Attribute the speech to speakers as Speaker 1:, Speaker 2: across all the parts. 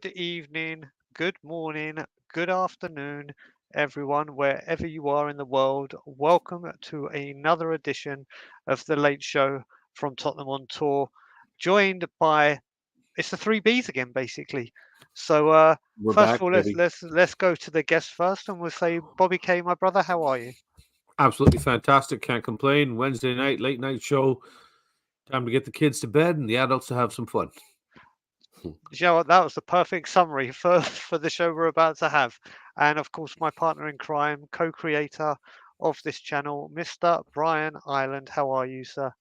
Speaker 1: good evening, good morning, good afternoon, everyone, wherever you are in the world. Welcome to another edition of the Late Show from Tottenham on Tour, joined by it's the three Bs again, basically. So,
Speaker 2: We're
Speaker 1: first
Speaker 2: back,
Speaker 1: of all, let's
Speaker 2: baby.
Speaker 1: let's let's go to the guest first, and we'll say, Bobby K, my brother, how are you?
Speaker 3: Absolutely fantastic. Can't complain. Wednesday night, late night show. Time to get the kids to bed and the adults to have some fun.
Speaker 1: You know what? That was the perfect summary for the show we're about to have. And of course, my partner in crime, co-creator of this channel, Mr. Brian Ireland. How are you, sir?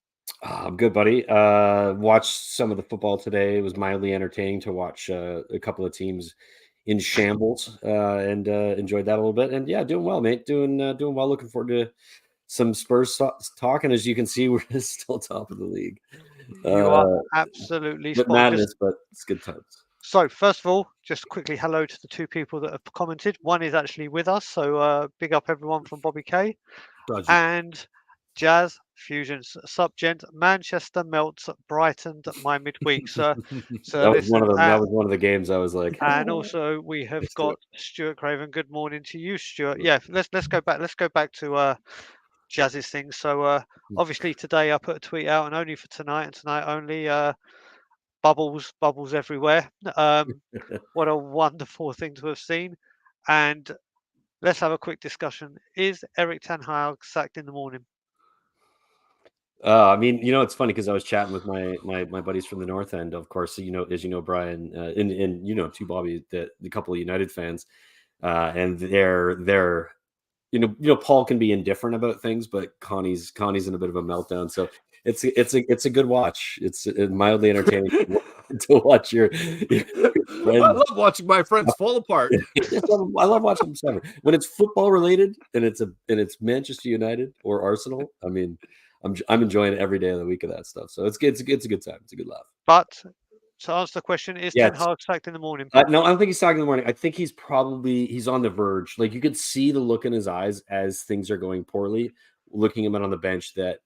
Speaker 2: I'm good, buddy. Watched some of the football today. It was mildly entertaining to watch a couple of teams in shambles, and enjoyed that a little bit. And yeah, doing well, mate. Doing well. Looking forward to some Spurs talk. And as you can see, we're still top of the league.
Speaker 1: You are absolutely
Speaker 2: But
Speaker 1: spot on.
Speaker 2: madness, but it's good times.
Speaker 1: So, first of all, just quickly hello to the two people that have commented. One is actually with us, so big up everyone from Bobby K.
Speaker 3: Dodgy.
Speaker 1: And Jazz Fusions Subgent Manchester melts brightened my midweek, sir. So
Speaker 2: That was
Speaker 1: listen,
Speaker 2: that was one of the games I was like.
Speaker 1: and also we have got Stuart Craven. Good morning to you, Stuart. Yeah, let's go back. Let's go back to Jazz's thing. So obviously today I put a tweet out, and only for tonight and tonight only. Bubbles everywhere. What a wonderful thing to have seen. And let's have a quick discussion. Is Eric Ten Hag sacked in the morning?
Speaker 2: I mean, it's funny because I was chatting with my buddies from the North End, of course. As you know, Brian, and too, Bobby, the couple of United fans, and they're Paul can be indifferent about things, but Connie's in a bit of a meltdown. So it's a good watch. It's mildly entertaining to watch your friends.
Speaker 3: I love watching my friends fall apart.
Speaker 2: I love watching them suffer when it's football related and it's Manchester United or Arsenal. I mean, I'm enjoying every day of the week of that stuff. So it's a good time. It's a good laugh.
Speaker 1: But to answer the question, is Ten Hag sacked in the morning?
Speaker 2: No, I don't think he's sacked in the morning. I think he's on the verge. Like you could see the look in his eyes as things are going poorly, looking him out on the bench, that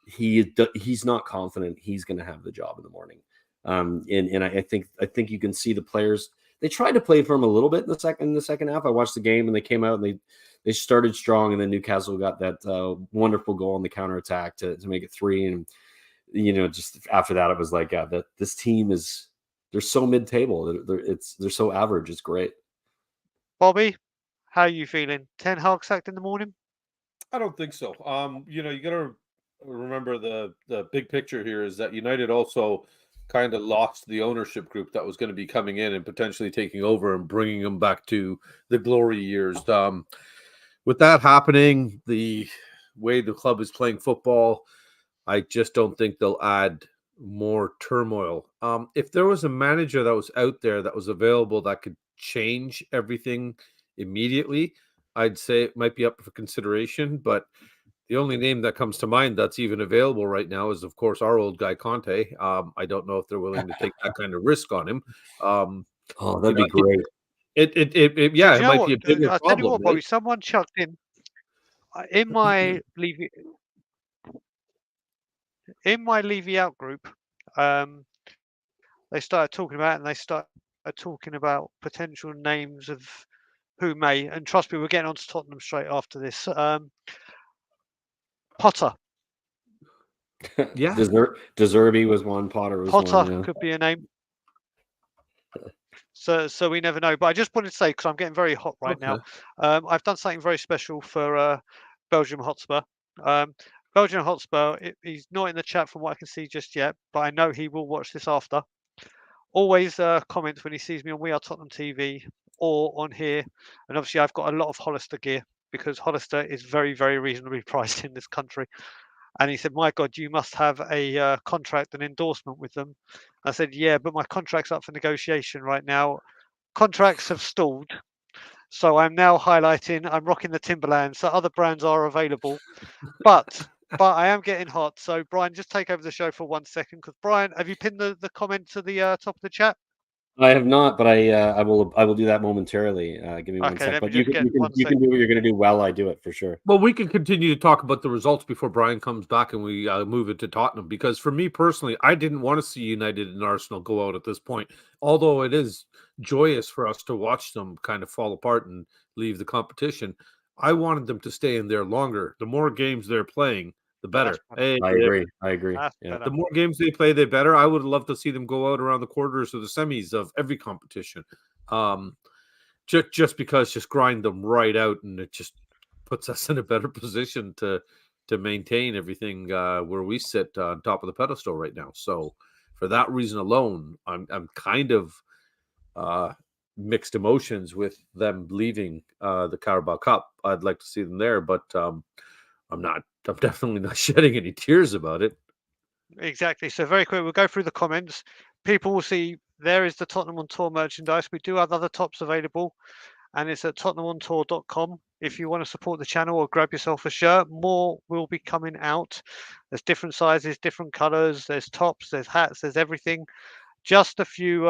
Speaker 2: he's not confident he's going to have the job in the morning. And I think you can see the players. They tried to play for him a little bit in the second half. I watched the game and they came out and they started strong, and then Newcastle got that wonderful goal on the counterattack to make it 3. And just after that, it was like, yeah, this team they're so mid-table. They're so average. It's great.
Speaker 1: Bobby, how are you feeling? Ten Hag sacked in the morning?
Speaker 3: I don't think so. You got to remember the big picture here is that United also kind of lost the ownership group that was going to be coming in and potentially taking over and bringing them back to the glory years. With that happening, the way the club is playing football, I just don't think they'll add more turmoil. If there was a manager that was out there that was available that could change everything immediately, I'd say it might be up for consideration. But the only name that comes to mind that's even available right now is, of course, our old guy Conte. I don't know if they're willing to take that kind of risk on him.
Speaker 2: That'd be great.
Speaker 3: It might be a bigger problem.
Speaker 1: I'll tell you what, Bobby. Someone chucked in my Levy Out group. They started talking about potential names of who may, and trust me, we're getting on to Tottenham straight after this. Potter.
Speaker 2: Yeah. Deserby was one. Potter was
Speaker 1: Potter
Speaker 2: one. Yeah.
Speaker 1: could be a name. So we never know. But I just wanted to say, because I'm getting very hot right now, I've done something very special for Belgium Hotspur. Belgium Hotspur, he's not in the chat from what I can see just yet, but I know he will watch this after. Always comments when he sees me on We Are Tottenham TV or on here. And obviously I've got a lot of Hollister gear because Hollister is very, very reasonably priced in this country. And he said, my God, you must have a contract, an endorsement with them. I said, yeah, but my contract's up for negotiation right now. Contracts have stalled. So I'm now highlighting, I'm rocking the Timberland. So other brands are available. But I am getting hot. So Brian, just take over the show for 1 second. Because Brian, have you pinned the comment to the top of the chat?
Speaker 2: I have not, but I will do that momentarily. Give me 1 second. But you can do what you're going to do while I do it for sure.
Speaker 3: Well, we can continue to talk about the results before Brian comes back and we move it to Tottenham. Because for me personally, I didn't want to see United and Arsenal go out at this point. Although it is joyous for us to watch them kind of fall apart and leave the competition. I wanted them to stay in there longer. The more games they're playing, the better.
Speaker 1: better.
Speaker 2: I agree. I agree.
Speaker 1: That's
Speaker 2: Yeah.
Speaker 1: better.
Speaker 3: The more games they play, the better. I would love to see them go out around the quarters or the semis of every competition. Just because just grind them right out, and it just puts us in a better position to maintain everything where we sit on top of the pedestal right now. So for that reason alone, I'm kind of mixed emotions with them leaving the Carabao Cup. I'd like to see them there, but I'm definitely not shedding any tears about it.
Speaker 1: Exactly. So very quick, we'll go through the comments. People will see there is the Tottenham on Tour merchandise. We do have other tops available, and it's at tottenhamontour.com. If you want to support the channel or grab yourself a shirt, more will be coming out. There's different sizes, different colors. There's tops, there's hats, there's everything. Just a few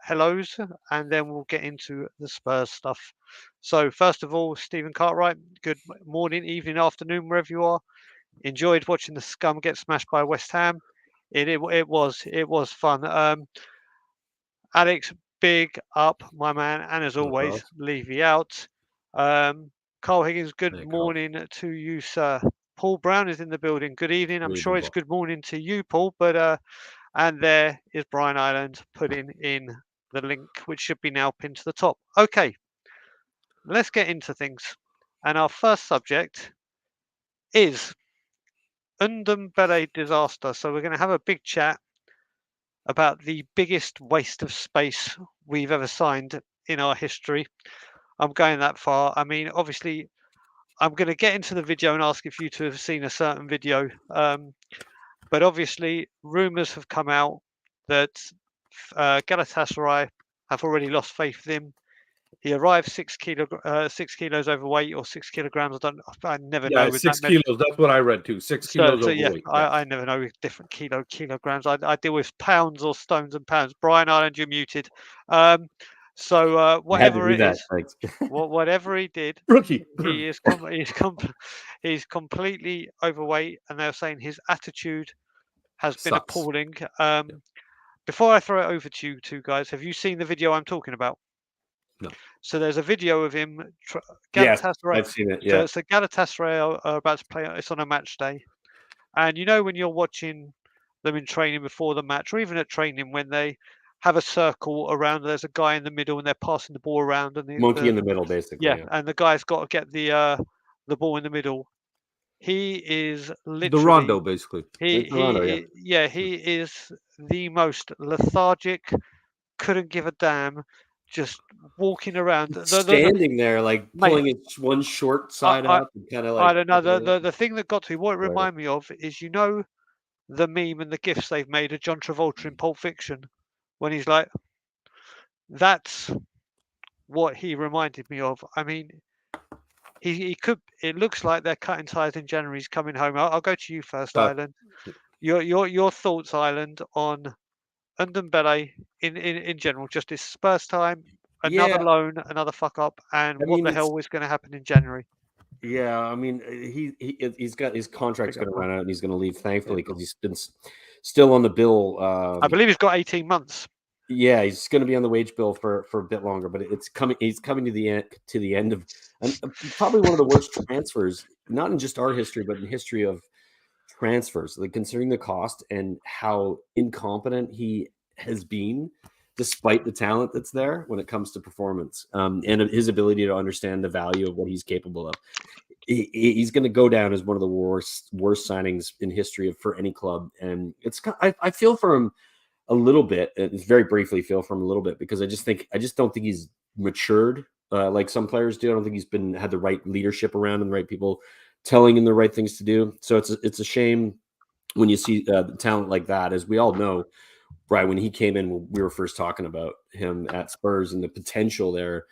Speaker 1: hellos, and then we'll get into the Spurs stuff. So first of all, Stephen Cartwright, good morning, evening, afternoon, wherever you are. Enjoyed watching the scum get smashed by West Ham. It was fun. Alex, big up, my man, and as always, Levy out. Carl Higgins, good morning to you, sir. Paul Brown is in the building. Good evening. I'm sure it's good morning to you, Paul. But and there is Brian Ireland putting in the link, which should be now pinned to the top. Okay, let's get into things. And our first subject is Ndombele disaster. So we're going to have a big chat about the biggest waste of space we've ever signed in our history. I'm going that far. I mean, obviously, I'm going to get into the video and ask if you two have seen a certain video. But obviously, rumours have come out that Galatasaray have already lost faith in him. He arrived 6 kilos overweight or 6 kilograms. I never know. With
Speaker 3: 6 kilos. That's what I read too. 6 kilos overweight.
Speaker 1: Yeah, I never know with different kilograms. I deal with pounds or stones and pounds. Brian Ireland, you're muted. Whatever it is, whatever he did,
Speaker 3: rookie,
Speaker 1: he's completely overweight, and they're saying his attitude has been appalling. Before I throw it over to you two guys, have you seen the video I'm talking about?
Speaker 3: No.
Speaker 1: So there's a video of him.
Speaker 2: Yes, I've seen it. Yeah.
Speaker 1: So Galatasaray are about to play. It's on a match day, and you know when you're watching them in training before the match, or even at training when they have a circle around. There's a guy in the middle, and they're passing the ball around, and the
Speaker 2: monkey in the middle, basically.
Speaker 1: Yeah, and the guy's got to get the ball in the middle. He is literally
Speaker 3: the rondo, basically.
Speaker 1: He is the most lethargic. Couldn't give a damn. Just walking around,
Speaker 2: standing there, like pulling its one short side up, and kind of like.
Speaker 1: I don't know. The thing that got to me, what it reminded me of, is the meme and the gifs they've made of John Travolta in Pulp Fiction, when he's like, that's what he reminded me of. I mean, he could. It looks like they're cutting ties in January. He's coming home. I'll go to you first, Ireland. Your thoughts, Ireland, on Ndombele in general, just his Spurs time, another loan, another fuck up, and what the hell was going to happen in January?
Speaker 2: Yeah, I mean, he's got his contract's going to run out, and he's going to leave, thankfully, because he's been still on the bill.
Speaker 1: I believe he's got 18 months.
Speaker 2: Yeah, he's going to be on the wage bill for a bit longer, but it's coming. He's coming to the end of probably one of the worst transfers, not in just our history, but in history of transfers. Like, considering the cost and how incompetent he has been, despite the talent that's there when it comes to performance, and his ability to understand the value of what he's capable of. He's going to go down as one of the worst signings in history for any club, and I feel for him a little bit. It's very briefly feel for him a little bit, because I just don't think he's matured like some players do. I don't think he's had the right leadership around him, the right people telling him the right things to do. So it's a shame when you see talent like that. As we all know, right, when he came in, we were first talking about him at Spurs and the potential there.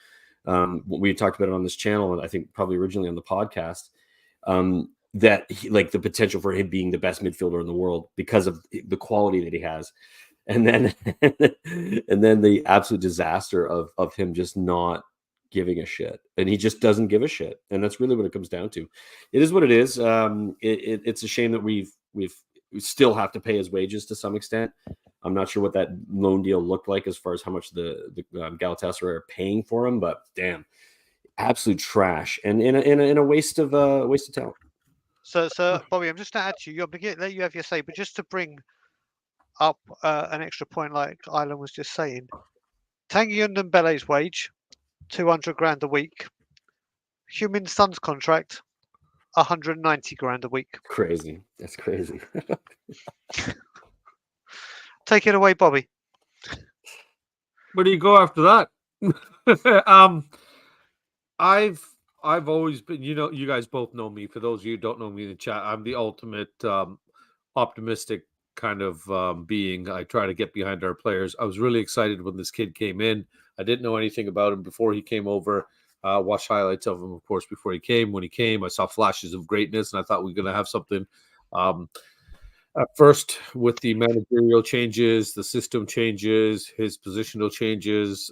Speaker 2: We talked about it on this channel, and I think probably originally on the podcast, that the potential for him being the best midfielder in the world because of the quality that he has. And then the absolute disaster of him just not giving a shit, and he just doesn't give a shit, and that's really what it comes down to. It is what it is. It's a shame that we still have to pay his wages to some extent. I'm not sure what that loan deal looked like as far as how much the Galatasaray are paying for him, but damn, absolute trash and in a waste of talent.
Speaker 1: So Bobby, I'm just going to add to you. I'm going to let you have your say, but just to bring up an extra point, like Island was just saying, Tanguy Ndombele's wage, 200 grand a week. Heung-min Son's contract, 190 grand a week.
Speaker 2: Crazy. That's crazy.
Speaker 1: Take it away, Bobby.
Speaker 3: Where do you go after that? I've always been, you guys both know me. For those of you who don't know me in the chat, I'm the ultimate optimistic kind of being. I try to get behind our players. I was really excited when this kid came in. I didn't know anything about him before he came over. Watched highlights of him, of course, before he came. When he came, I saw flashes of greatness, and I thought we were going to have something. At first, with the managerial changes, the system changes, his positional changes,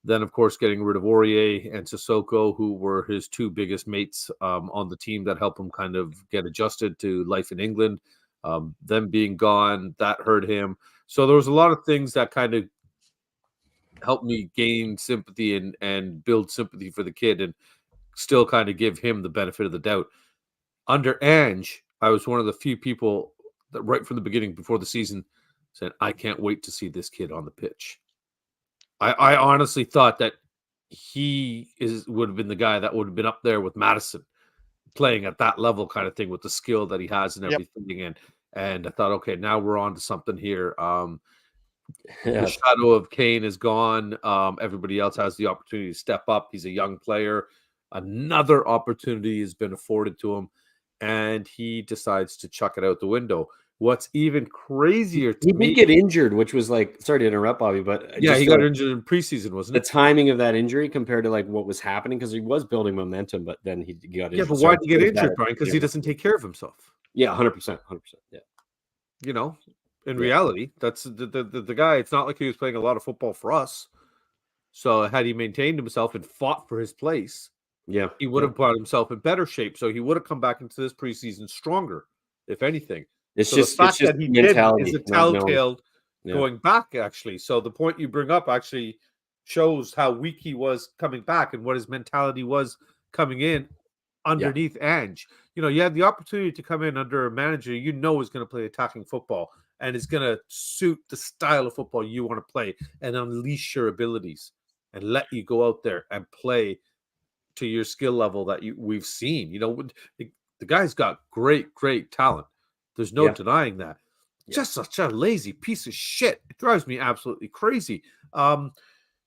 Speaker 3: then, of course, getting rid of Aurier and Sissoko, who were his two biggest mates on the team that helped him kind of get adjusted to life in England. Them being gone, that hurt him. So there was a lot of things that kind of helped me gain sympathy and build sympathy for the kid and still kind of give him the benefit of the doubt. Under Ange, I was one of the few people that right from the beginning before the season said, I can't wait to see this kid on the pitch. I honestly thought that he would have been the guy that would have been up there with Madison playing at that level kind of thing with the skill that he has and everything. And I thought, okay, now we're on to something here. The shadow of Kane is gone. Everybody else has the opportunity to step up. He's a young player. Another opportunity has been afforded to him, and he decides to chuck it out the window. What's even crazier to me...
Speaker 2: He did get injured, which was like... Sorry to interrupt, Bobby, but...
Speaker 3: Yeah, he got injured in preseason, wasn't it?
Speaker 2: The timing of that injury compared to like what was happening, because he was building momentum, but then he got injured.
Speaker 3: Yeah, but why did he get injured, Brian? Because he doesn't take care of himself.
Speaker 2: Yeah, 100%.
Speaker 3: Yeah. In reality, that's the guy. It's not like he was playing a lot of football for us. So had he maintained himself and fought for his place, he would have put himself in better shape. So he would have come back into this preseason stronger, if anything.
Speaker 2: It's just the fact that he mentality
Speaker 3: is a telltale going back, actually. So the point you bring up actually shows how weak he was coming back and what his mentality was coming in underneath Ange. You had the opportunity to come in under a manager is going to play attacking football and is going to suit the style of football you want to play and unleash your abilities and let you go out there and play to your skill level that we've seen. The guy's got great talent. There's no denying that. Just such a lazy piece of shit. It drives me absolutely crazy.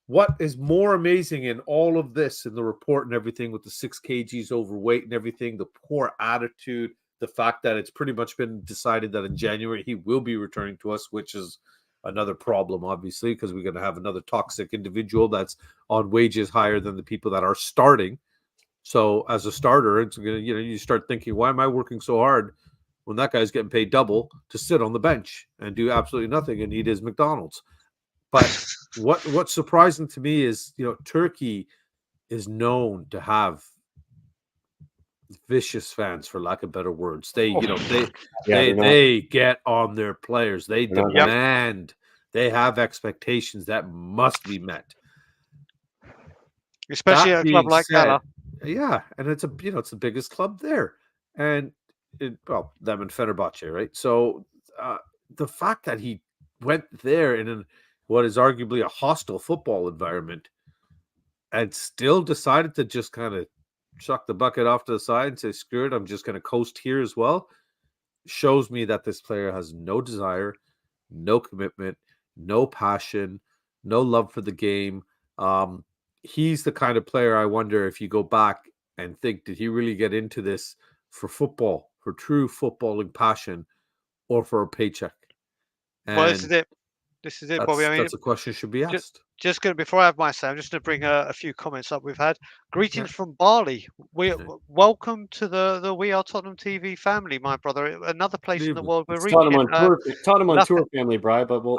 Speaker 3: What is more amazing in all of this, in the report and everything, with the 6 kgs overweight and everything, the poor attitude, the fact that it's pretty much been decided that in January he will be returning to us, which is another problem, obviously, because we're going to have another toxic individual that's on wages higher than the people that are starting. So as a starter, it's going to, you start thinking, why am I working so hard when that guy's getting paid double to sit on the bench and do absolutely nothing and eat his McDonald's? But what's surprising to me is, Turkey is known to have vicious fans, for lack of better words. They get on their players. They demand. They have expectations that must be met.
Speaker 1: Especially at a club like Gala.
Speaker 3: Yeah, and it's it's the biggest club there, and them and Fenerbahce, right? So the fact that he went there in what is arguably a hostile football environment and still decided to just kind of chuck the bucket off to the side and say, screw it, I'm just going to coast here as well, shows me that this player has no desire, no commitment, no passion, no love for the game. He's the kind of player I wonder if you go back and think, did he really get into this for football, for true footballing passion, or for a paycheck? And
Speaker 1: well, this is it, Bobby. I mean,
Speaker 3: that's a question should be asked.
Speaker 1: Just going before I have my say, I'm just going to bring a few comments up we've had. Greetings from Bali. Welcome to the We Are Tottenham TV family, my brother. Another place in the world we're reaching.
Speaker 2: Tottenham on tour family, Bri. But we'll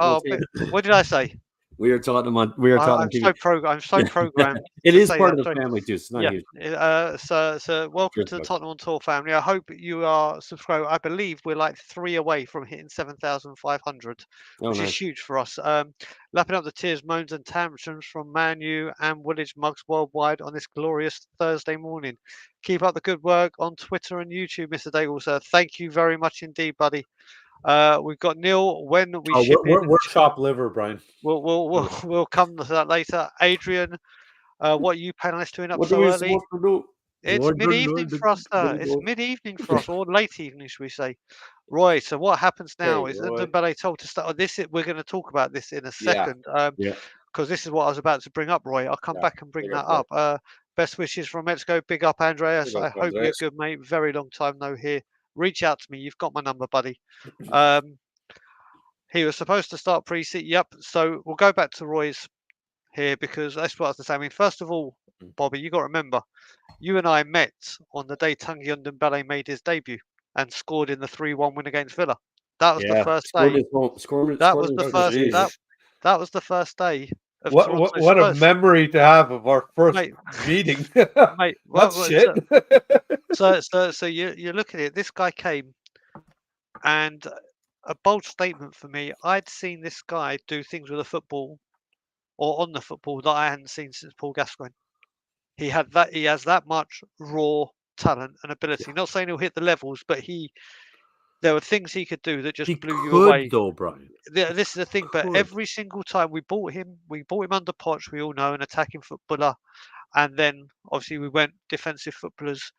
Speaker 1: what did I say?
Speaker 2: We are Tottenham. We are Tottenham TV.
Speaker 1: I'm so programmed.
Speaker 2: It is part
Speaker 1: that.
Speaker 2: of the family too. So it's not
Speaker 1: Yeah.
Speaker 2: huge.
Speaker 1: So welcome
Speaker 2: Cheers,
Speaker 1: to the
Speaker 2: bud.
Speaker 1: Tottenham on Tour family. I hope you are subscribed. I believe we're like 3 away from hitting 7,500,
Speaker 2: Oh,
Speaker 1: which is
Speaker 2: nice.
Speaker 1: huge for us. Lapping up the tears, moans, and tantrums from Man U and Woolwich mugs worldwide on this glorious Thursday morning. Keep up the good work on Twitter and YouTube, Mr. Daigle, sir. Thank you very much indeed, buddy. We've got Neil. When we ship in,
Speaker 3: we're chopped liver, Brian.
Speaker 1: we'll come to that later. Adrian, what are you panelists doing up
Speaker 2: What
Speaker 1: so
Speaker 2: are we
Speaker 1: early?
Speaker 2: supposed to do?
Speaker 1: It's mid-evening for us, sir. It's mid-evening for us, or late evening, should we say? Roy, so what happens now is Ndombele told to start. We're going to talk about this in a second, because this is what I was about to bring up, Roy. I'll come back and bring that up. Best wishes from Mexico. Big up, Andreas. I hope you're good, mate. Very long time no hear. Reach out to me. You've got my number, buddy. He was supposed to start pre-seat. Yep. So we'll go back to Roy's here because that's what I was to say. I mean, first of all, Bobby, you got to remember, you and I met on the day Tanguy Ndombele made his debut and scored in the 3-1 win against Villa. That was the first day. That was the first day of Toronto
Speaker 3: what a
Speaker 1: Spurs.
Speaker 3: memory to have of our first meeting.
Speaker 1: Mate,
Speaker 3: that's shit.
Speaker 1: So you look at it. This guy came, and a bold statement for me. I'd seen this guy do things with the football or on the football that I hadn't seen since Paul Gascoigne. He has that much raw talent and ability. Not saying he'll hit the levels, but there were things he could do that just blew you away.
Speaker 3: Though, Brian.
Speaker 1: This is the thing, but every single time we bought him under Poch, we all know, an attacking footballer, and then obviously we went defensive footballers.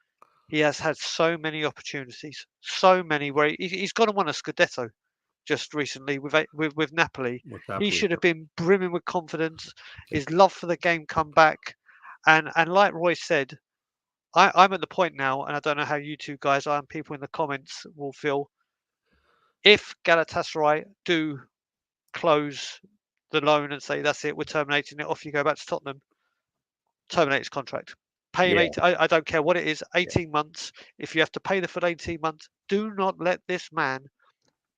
Speaker 1: He has had so many opportunities, so many where he's gone and won a Scudetto just recently with Napoli. He should have been brimming with confidence. His love for the game come back. And like Roy said, I'm at the point now, and I don't know how you two guys are, and people in the comments will feel, if Galatasaray do close the loan and say, that's it, we're terminating it, off you go back to Tottenham, terminate his contract. Pay him, I don't care what it is, 18 months. If you have to pay the full 18 months, do not let this man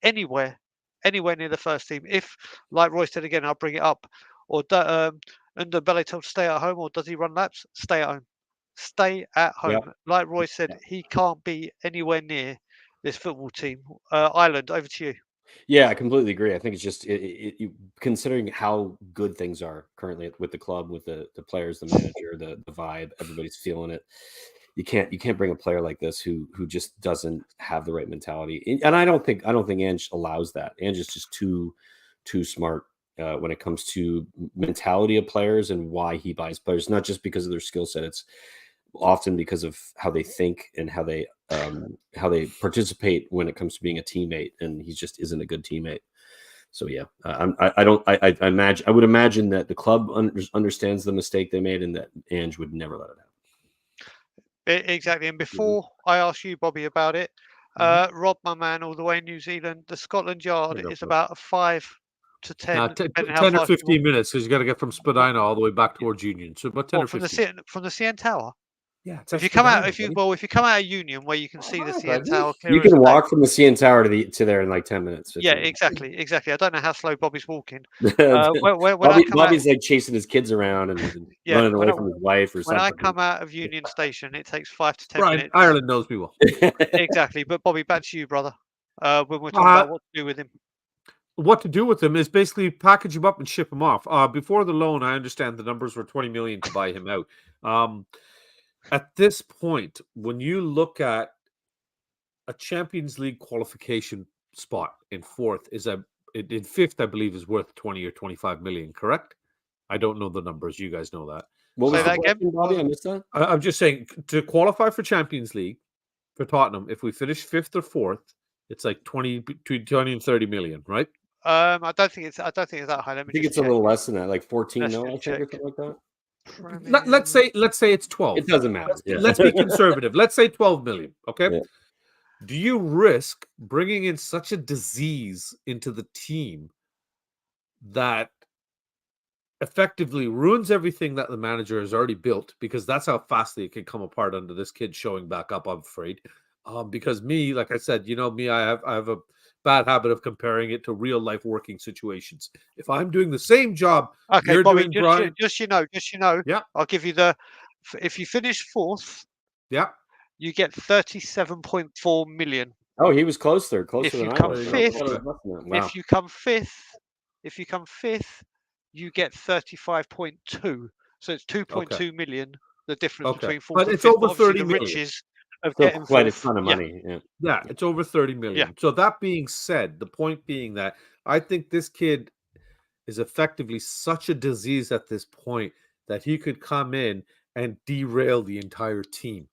Speaker 1: anywhere near the first team. If, like Roy said again, I'll bring it up, or Ndombele told to stay at home, or does he run laps? Stay at home. Stay at home. Yeah. Like Roy said, he can't be anywhere near this football team. Ireland, over to you.
Speaker 2: Yeah, I completely agree. I think it's just considering how good things are currently with the club, with the players, the manager, the vibe, everybody's feeling it. You can't bring a player like this who just doesn't have the right mentality. And I don't think Ange allows that. Ange is just too smart when it comes to mentality of players and why he buys players, not just because of their skill set. It's often because of how they think and how they participate when it comes to being a teammate, and he just isn't a good teammate. So yeah, I would imagine that the club understands the mistake they made and that Ange would never let it happen.
Speaker 1: Exactly. And before I ask you, Bobby, about it, Rob, my man, all the way in New Zealand, the Scotland Yard is about 5 to 10,
Speaker 3: 10 or 15 minutes, because you got to get from Spadina all the way back towards Union. So about 10 or 15
Speaker 1: from the CN Tower.
Speaker 3: Yeah,
Speaker 1: if you come out of Union, where you can see the CN Tower,
Speaker 2: you can walk from the CN Tower to there in like 10 minutes.
Speaker 1: Yeah, exactly. I don't know how slow Bobby's walking.
Speaker 2: Bobby's like chasing his kids around and running away from his wife or something.
Speaker 1: When I come out of Union Station, it takes 5 to 10 minutes.
Speaker 3: Ireland knows me well.
Speaker 1: Exactly. But Bobby, back to you, brother. When we're talking about what to do with him.
Speaker 3: What to do with him is basically package him up and ship him off. Before the loan, I understand the numbers were 20 million to buy him out. At this point, when you look at a Champions League qualification spot in fourth, in fifth, I believe, is worth 20 or 25 million, correct? I don't know the numbers. You guys know that.
Speaker 2: What was that again, Bobby? I missed that.
Speaker 3: I'm just saying, to qualify for Champions League for Tottenham, if we finish fifth or fourth, it's like between 20 and 30 million, right?
Speaker 1: I don't think it's that high.
Speaker 2: I think it's a little less than that, like 14 I think, or something like that.
Speaker 3: Let's say it's 12.
Speaker 2: It doesn't matter.
Speaker 3: Let's be conservative. Let's say 12 million. Okay. Yeah. Do you risk bringing in such a disease into the team that effectively ruins everything that the manager has already built? Because that's how fastly it can come apart under this kid showing back up, I'm afraid. Because me, like I said, you know me, I have a bad habit of comparing it to real life working situations. If I'm doing the same job
Speaker 1: Okay,
Speaker 3: you're
Speaker 1: Bobby,
Speaker 3: doing, Brian,
Speaker 1: just you know,
Speaker 3: yeah,
Speaker 1: I'll give you if you finish fourth,
Speaker 3: yeah.
Speaker 1: you get 37.4 million.
Speaker 2: Oh, he was closer
Speaker 1: If
Speaker 2: than
Speaker 1: you
Speaker 2: I
Speaker 1: come
Speaker 2: was.
Speaker 3: There
Speaker 2: I
Speaker 3: you
Speaker 1: fifth,
Speaker 2: thought
Speaker 3: go.
Speaker 2: it was less than that. Wow.
Speaker 1: if you come fifth, you get 35.2. So it's 2.2 million. The difference
Speaker 3: Okay.
Speaker 1: between fourth
Speaker 3: But
Speaker 1: and
Speaker 3: it's
Speaker 1: fifth.
Speaker 3: over
Speaker 1: But obviously,
Speaker 3: 30
Speaker 1: the
Speaker 3: million.
Speaker 1: riches of
Speaker 2: Still
Speaker 1: getting
Speaker 2: quite a
Speaker 1: fourth.
Speaker 2: ton of
Speaker 1: Yeah,
Speaker 2: money. Yeah.
Speaker 3: Yeah, it's over 30 million.
Speaker 1: Yeah.
Speaker 3: So that being said, the point being that I think this kid is effectively such a disease at this point that he could come in and derail the entire team.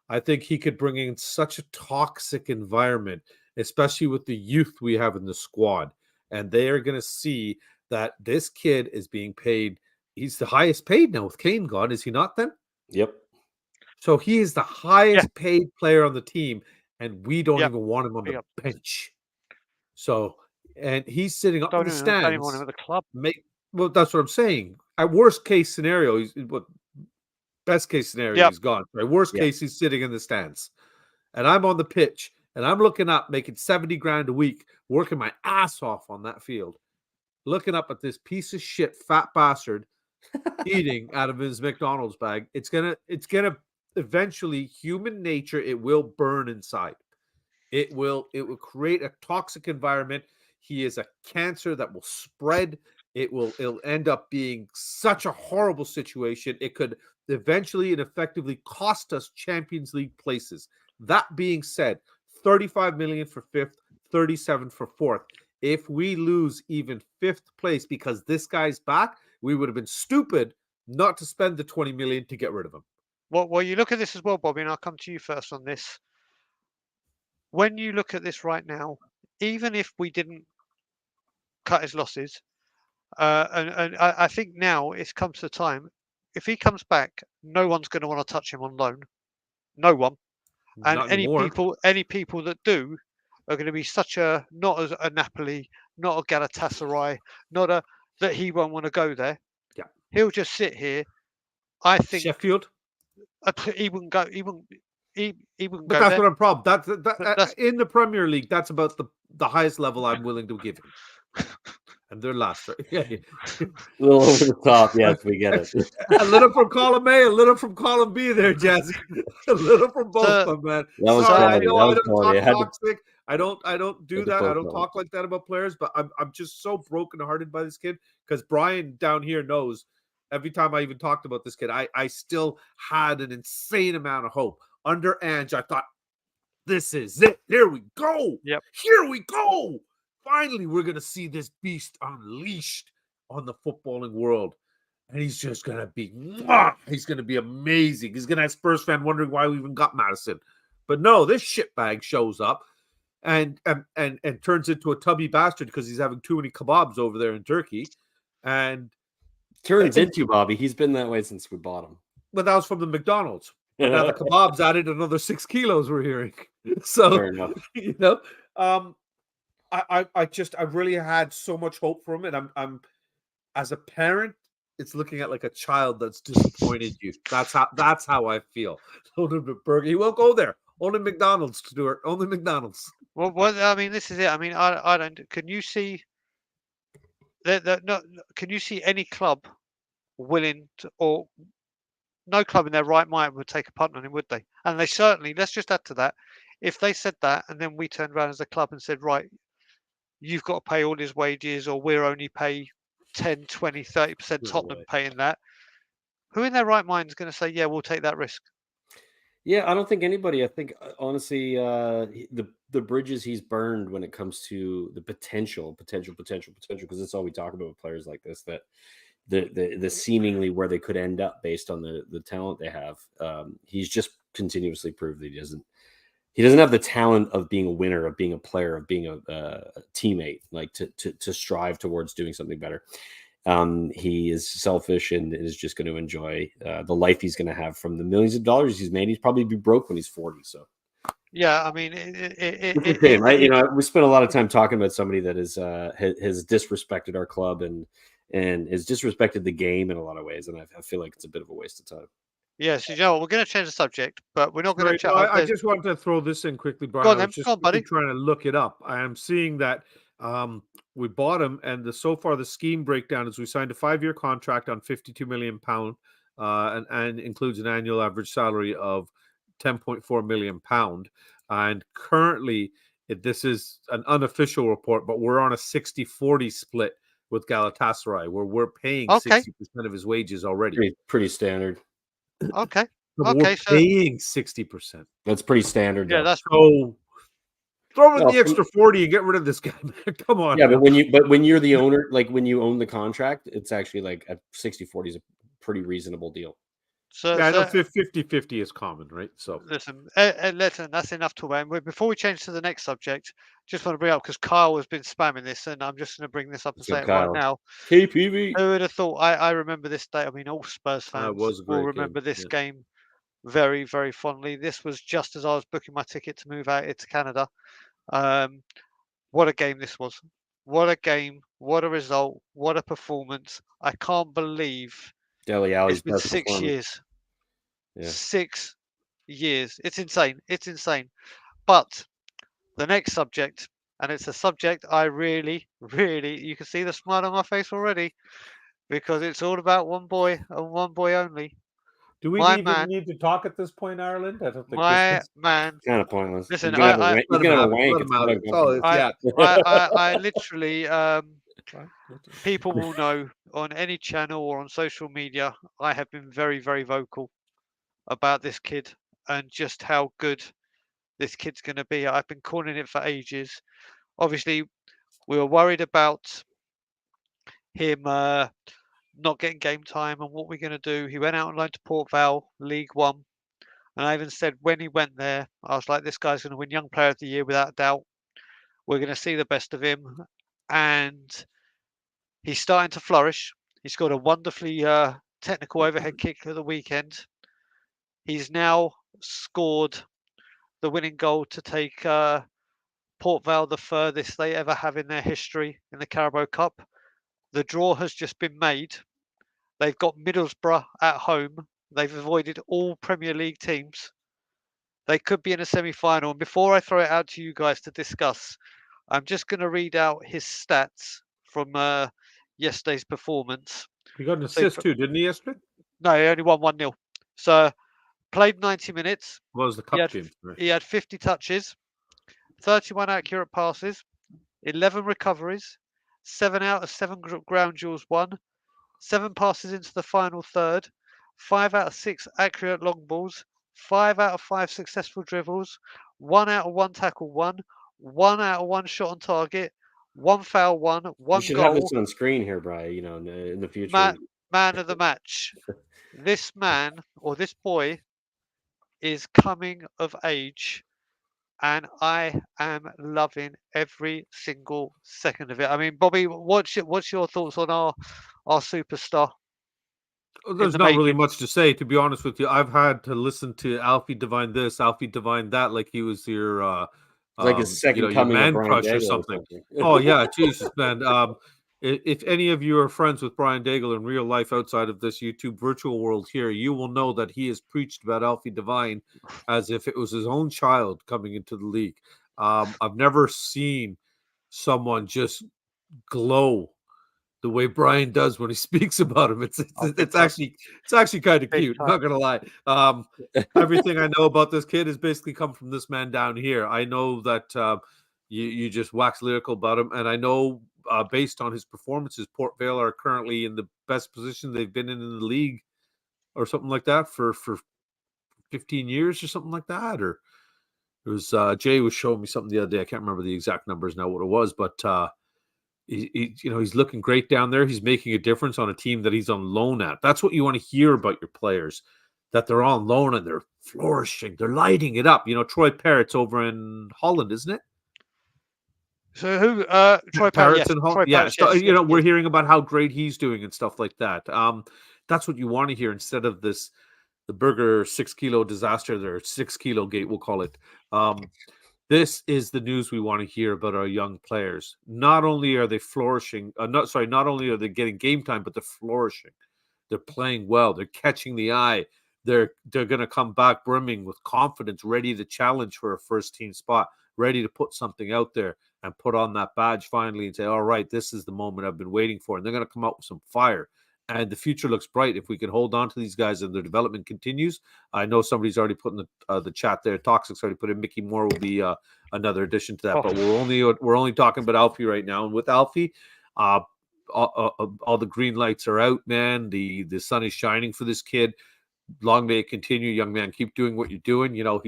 Speaker 3: I think he could bring in such a toxic environment, especially with the youth we have in the squad. And they are going to see that this kid is being paid. He's the highest paid now with Kane gone, is he not then?
Speaker 2: Yep.
Speaker 3: So he is the highest paid player on the team, and we don't
Speaker 1: Yep.
Speaker 3: even want him on the
Speaker 1: Yep.
Speaker 3: bench. So, and he's sitting up in the
Speaker 1: Don't even want
Speaker 3: stands.
Speaker 1: him at the club.
Speaker 3: Well, that's what I'm saying. At worst case scenario, best case scenario,
Speaker 1: Yep.
Speaker 3: he's gone. Right? Worst case, he's sitting in the stands. And I'm on the pitch, and I'm looking up, making 70 grand a week, working my ass off on that field, looking up at this piece of shit fat bastard eating out of his McDonald's bag. It's gonna eventually, human nature, it will burn inside. It will create a toxic environment. He is a cancer that will spread. It'll end up being such a horrible situation. It could eventually and effectively cost us Champions League places. That being said, 35 million for fifth, 37 for fourth. If we lose even fifth place because this guy's back, we would have been stupid not to spend the 20 million to get rid of him.
Speaker 1: Well, you look at this as well, Bobby, and I'll come to you first on this. When you look at this right now, even if we didn't cut his losses, and I think now it's come to the time. If he comes back, no one's going to want to touch him on loan. No one. And
Speaker 3: Not anymore.
Speaker 1: any people that do are going to be not as a Napoli, not a Galatasaray, that he won't want to go there.
Speaker 3: Yeah.
Speaker 1: He'll just sit here. I think
Speaker 3: Sheffield.
Speaker 1: he wouldn't go. He wouldn't
Speaker 3: But
Speaker 1: go
Speaker 3: that's
Speaker 1: there.
Speaker 3: what I'm problem.
Speaker 1: That's
Speaker 3: In the Premier League, that's about the highest level I'm willing to give him. And they're last, right? Yeah.
Speaker 2: A little over the top. Yes, we get it.
Speaker 3: A little from column A, a little from column B there, Jazzy. A little from both, my man.
Speaker 2: That was
Speaker 3: Sorry,
Speaker 2: quality.
Speaker 3: I know
Speaker 2: That
Speaker 3: I
Speaker 2: was
Speaker 3: don't
Speaker 2: quality. I
Speaker 3: talk
Speaker 2: had to-
Speaker 3: toxic. I don't do
Speaker 2: had to
Speaker 3: that. I
Speaker 2: poke
Speaker 3: don't
Speaker 2: that
Speaker 3: talk like that about players, but I'm just so brokenhearted by this kid because Brian down here knows every time I even talked about this kid, I still had an insane amount of hope. Under Ange, I thought, this is it. There we go.
Speaker 1: Yep.
Speaker 3: Here we go. Finally, we're going to see this beast unleashed on the footballing world. And he's just going to be, he's going to be amazing. He's going to have Spurs fan wondering why we even got Madison. But no, this shitbag shows up and turns into a tubby bastard because he's having too many kebabs over there in Turkey. And
Speaker 2: turns into Bobby. He's been that way since we bought him.
Speaker 3: But that was from the McDonald's. Now the kebabs added another 6 kilos, we're hearing. So,
Speaker 2: fair enough.
Speaker 3: You know, I really had so much hope for him, and I'm as a parent, it's looking at like a child that's disappointed you. That's how I feel. Burger, he won't go there. Only McDonald's, Stuart. Only McDonald's.
Speaker 1: Well, I mean, this is it. I mean, I don't. Can you see can you see any club willing to, or no club in their right mind would take a punt on him, would they? And they certainly, let's just add to that, if they said that and then we turned around as a club and said, right, you've got to pay all his wages or we're only pay 10, 20, 30% Tottenham paying that, who in their right mind is going to say, yeah, we'll take that risk?
Speaker 2: Yeah, I don't think anybody. I think honestly, the bridges he's burned when it comes to the potential, because that's all we talk about with players like this, that the seemingly where they could end up based on the talent they have. He's just continuously proved that he doesn't have the talent of being a winner, of being a player, of being a teammate, like to strive towards doing something better. He is selfish and is just going to enjoy the life he's going to have from the millions of dollars he's made. He's probably be broke when he's 40. So
Speaker 1: yeah, I mean,
Speaker 2: right? You know, we spent a lot of time talking about somebody that has disrespected our club and has disrespected the game in a lot of ways, and I feel like it's a bit of a waste of time.
Speaker 1: Yes, you know what? We're going to change the subject, but we're not going to
Speaker 4: Right.
Speaker 1: chat.
Speaker 4: No, I just wanted to throw this in quickly, Brian.
Speaker 1: Go on
Speaker 4: I was
Speaker 1: then.
Speaker 4: just
Speaker 1: Go on, buddy.
Speaker 4: trying to look it up. I am seeing that we bought him, and so far the scheme breakdown is we signed a 5-year contract on £52 million, and includes an annual average salary of £10.4 million. And currently, this is an unofficial report, but we're on a 60-40 split with Galatasaray, where we're paying
Speaker 1: Okay.
Speaker 4: 60% of his wages already.
Speaker 2: Pretty standard.
Speaker 1: Okay.
Speaker 4: No, but
Speaker 1: Okay,
Speaker 4: we're
Speaker 1: so
Speaker 4: paying 60%.
Speaker 2: That's pretty standard.
Speaker 1: yeah,
Speaker 2: Though.
Speaker 1: that's
Speaker 4: So throw in
Speaker 2: Well,
Speaker 4: the extra 40 and get rid of this guy, man. Come on.
Speaker 2: Yeah,
Speaker 4: now.
Speaker 2: but when you're the owner, like when you own the contract, it's actually like a 60-40 is a pretty reasonable deal.
Speaker 1: so.
Speaker 4: Yeah, I know
Speaker 1: So
Speaker 4: 50-50 is common, right? So
Speaker 1: listen, listen. That's enough to win. Before we change to the next subject, just want to bring up because Kyle has been spamming this, and I'm just going to bring this up and
Speaker 2: So
Speaker 1: say it right
Speaker 2: Kyle,
Speaker 1: now.
Speaker 2: KPV.
Speaker 1: Who would have thought? I remember this day. I mean, all Spurs
Speaker 4: that
Speaker 1: fans
Speaker 4: was a
Speaker 1: will
Speaker 4: great game.
Speaker 1: remember this
Speaker 4: Yeah.
Speaker 1: game very, very fondly. This was just as I was booking my ticket to move out into Canada. What a game this was! What a game! What a result! What a performance! I can't believe
Speaker 2: Dele
Speaker 1: it's
Speaker 2: Alli's
Speaker 1: been
Speaker 2: best
Speaker 1: 6
Speaker 2: performance.
Speaker 1: years.
Speaker 2: Yeah.
Speaker 1: 6 years. It's insane. It's insane. But the next subject, and it's a subject I really, really, you can see the smile on my face already because it's all about one boy and one boy only.
Speaker 4: Do we
Speaker 1: My
Speaker 4: even
Speaker 1: man,
Speaker 4: need to talk at this point, Ireland? I don't think
Speaker 1: my
Speaker 4: this
Speaker 1: man.
Speaker 2: Kind of pointless.
Speaker 1: Listen,
Speaker 2: He's gonna have a
Speaker 1: I,
Speaker 2: wank. He's
Speaker 4: let him
Speaker 2: gonna have
Speaker 4: have
Speaker 2: a
Speaker 4: it.
Speaker 2: wank.
Speaker 4: Let him have it.
Speaker 2: It's
Speaker 4: That's all it's,
Speaker 1: I,
Speaker 4: yeah.
Speaker 1: I literally, people will know on any channel or on social media, I have been very, very vocal about this kid and just how good this kid's going to be. I've been calling it for ages. Obviously, we were worried about him not getting game time and what we're going to do. He went out on loan to Port Vale, League One. And I even said when he went there, I was like, this guy's going to win Young Player of the Year without a doubt. We're going to see the best of him. And he's starting to flourish. He scored a wonderfully technical overhead kick at the weekend. He's now scored the winning goal to take Port Vale the furthest they ever have in their history in the Carabao Cup. The draw has just been made. They've got Middlesbrough at home. They've avoided all Premier League teams. They could be in a semi-final. And before I throw it out to you guys to discuss, I'm just going to read out his stats from yesterday's performance.
Speaker 4: He got an
Speaker 1: So
Speaker 4: assist too, didn't he, yesterday?
Speaker 1: No, he only won 1-0. So played 90 minutes.
Speaker 4: What was the cup game?
Speaker 1: He had 50 touches, 31 accurate passes, 11 recoveries, 7 out of 7 ground duels won, 7 passes into the final third, 5 out of 6 accurate long balls, 5 out of 5 successful dribbles, 1 out of 1 tackle won, 1 out of 1 shot on target, 1 foul won, 1
Speaker 2: You should
Speaker 1: goal.
Speaker 2: have this on screen here, Brian. You know, in the future.
Speaker 1: Man of the match. This man or this boy is coming of age, and I am loving every single second of it. I mean, Bobby, what's your thoughts on our superstar?
Speaker 4: There's not really much to say, to be honest with you. I've had to listen to Alfie Devine this, Alfie Devine that, like he was your
Speaker 2: like his second
Speaker 4: your
Speaker 2: coming
Speaker 4: man
Speaker 2: of Brian
Speaker 4: crush or
Speaker 2: Daigle
Speaker 4: something. Oh yeah, Jesus, man. If any of you are friends with Brian Daigle in real life outside of this YouTube virtual world here, you will know that he has preached about Alfie Devine as if it was his own child coming into the league. I've never seen someone just glow the way Brian does when he speaks about him. It's actually kind of cute. Not gonna lie. Everything I know about this kid has basically come from this man down here. I know that you just wax lyrical about him, and I know based on his performances, Port Vale are currently in the best position they've been in the league, or something like that for 15 years or something like that. Or it was Jay was showing me something the other day. I can't remember the exact numbers now what it was, but he's looking great down there. He's making a difference on a team that he's on loan at. That's what you want to hear about your players, that they're on loan and they're flourishing. They're lighting it up. Troy Parrott's over in Holland, isn't it?
Speaker 1: So who? Troy
Speaker 4: Parrott's
Speaker 1: Parrott,
Speaker 4: in Holland.
Speaker 1: Parrott,
Speaker 4: Yeah, we're hearing about how great he's doing and stuff like that. That's what you want to hear instead of the burger 6 kilo disaster. Their 6 kilo gate, we'll call it. This is the news we want to hear about our young players. Not only are they flourishing, not only are they getting game time, but they're flourishing. They're playing well. They're catching the eye they're going to come back brimming with confidence, ready to challenge for a first team spot, ready to put something out there and put on that badge finally and say, all right, this is the moment I've been waiting for. And they're going to come out with some fire. And the future looks bright if we can hold on to these guys and their development continues. I know somebody's already put in the chat there. Toxic's already put in. Mickey Moore will be another addition to that. But we're only talking about Alfie right now. And with Alfie, all the green lights are out, man. The sun is shining for this kid. Long may it continue, young man. Keep doing what you're doing. You know,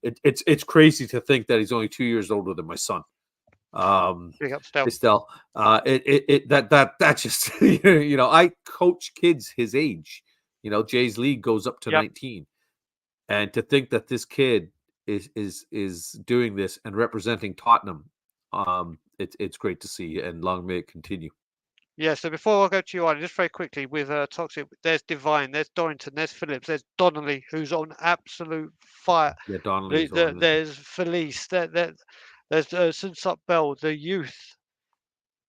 Speaker 4: it's crazy to think that he's only 2 years older than my son.
Speaker 1: Big up, Stel.
Speaker 4: Estelle. That just you know, I coach kids his age. You know, Jay's league goes up to 19, and to think that this kid is doing this and representing Tottenham, it's great to see, and long may it continue.
Speaker 1: Yeah, so before I go to you, Arnie, just very quickly with Toxic, there's Devine, there's Dorrington, there's Phillips, there's Donnelly, who's on absolute fire.
Speaker 4: Yeah, Donnelly's on.
Speaker 1: There's Felice, there's Sunsup Bell. The youth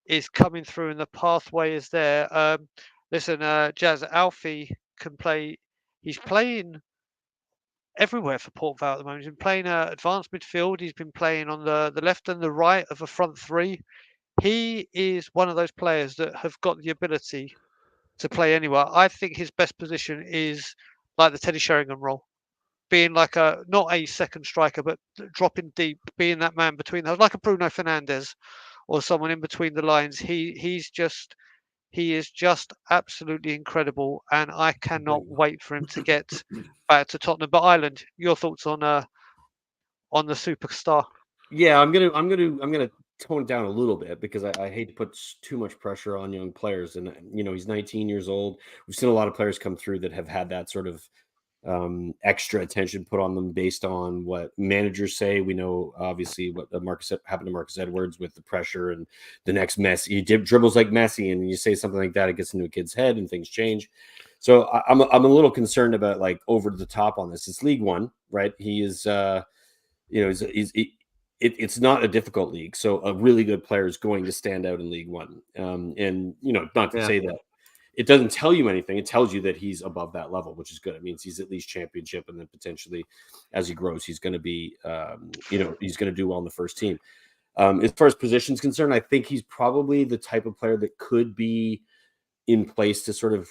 Speaker 1: is coming through, and the pathway is there. Listen, Jazz, Alfie can play. He's playing everywhere for Port Vale at the moment. He's been playing advanced midfield. He's been playing on the left and the right of a front three. He is one of those players that have got the ability to play anywhere. I think his best position is like the Teddy Sheringham role, being like not a second striker, but dropping deep, being that man between those, like a Bruno Fernandes or someone in between the lines. He is just absolutely incredible, and I cannot wait for him to get back to Tottenham. But Ireland, your thoughts on the superstar?
Speaker 2: Yeah, I'm gonna tone it down a little bit because I hate to put too much pressure on young players. And you know, he's 19 years old. We've seen a lot of players come through that have had that sort of extra attention put on them based on what managers say. We know obviously what happened to Marcus Edwards with the pressure and the next Messi. He dribbles like Messi, and you say something like that, it gets into a kid's head and things change. So I'm a little concerned about like over the top on this. It's League One, right? He is, you know, it's not a difficult league, so a really good player is going to stand out in League One. And you know, not to say that it doesn't tell you anything. It tells you that he's above that level, which is good. It means he's at least championship, and then potentially, as he grows, he's going to be, you know, he's going to do well in the first team. As far as position's concerned, I think he's probably the type of player that could be in place to sort of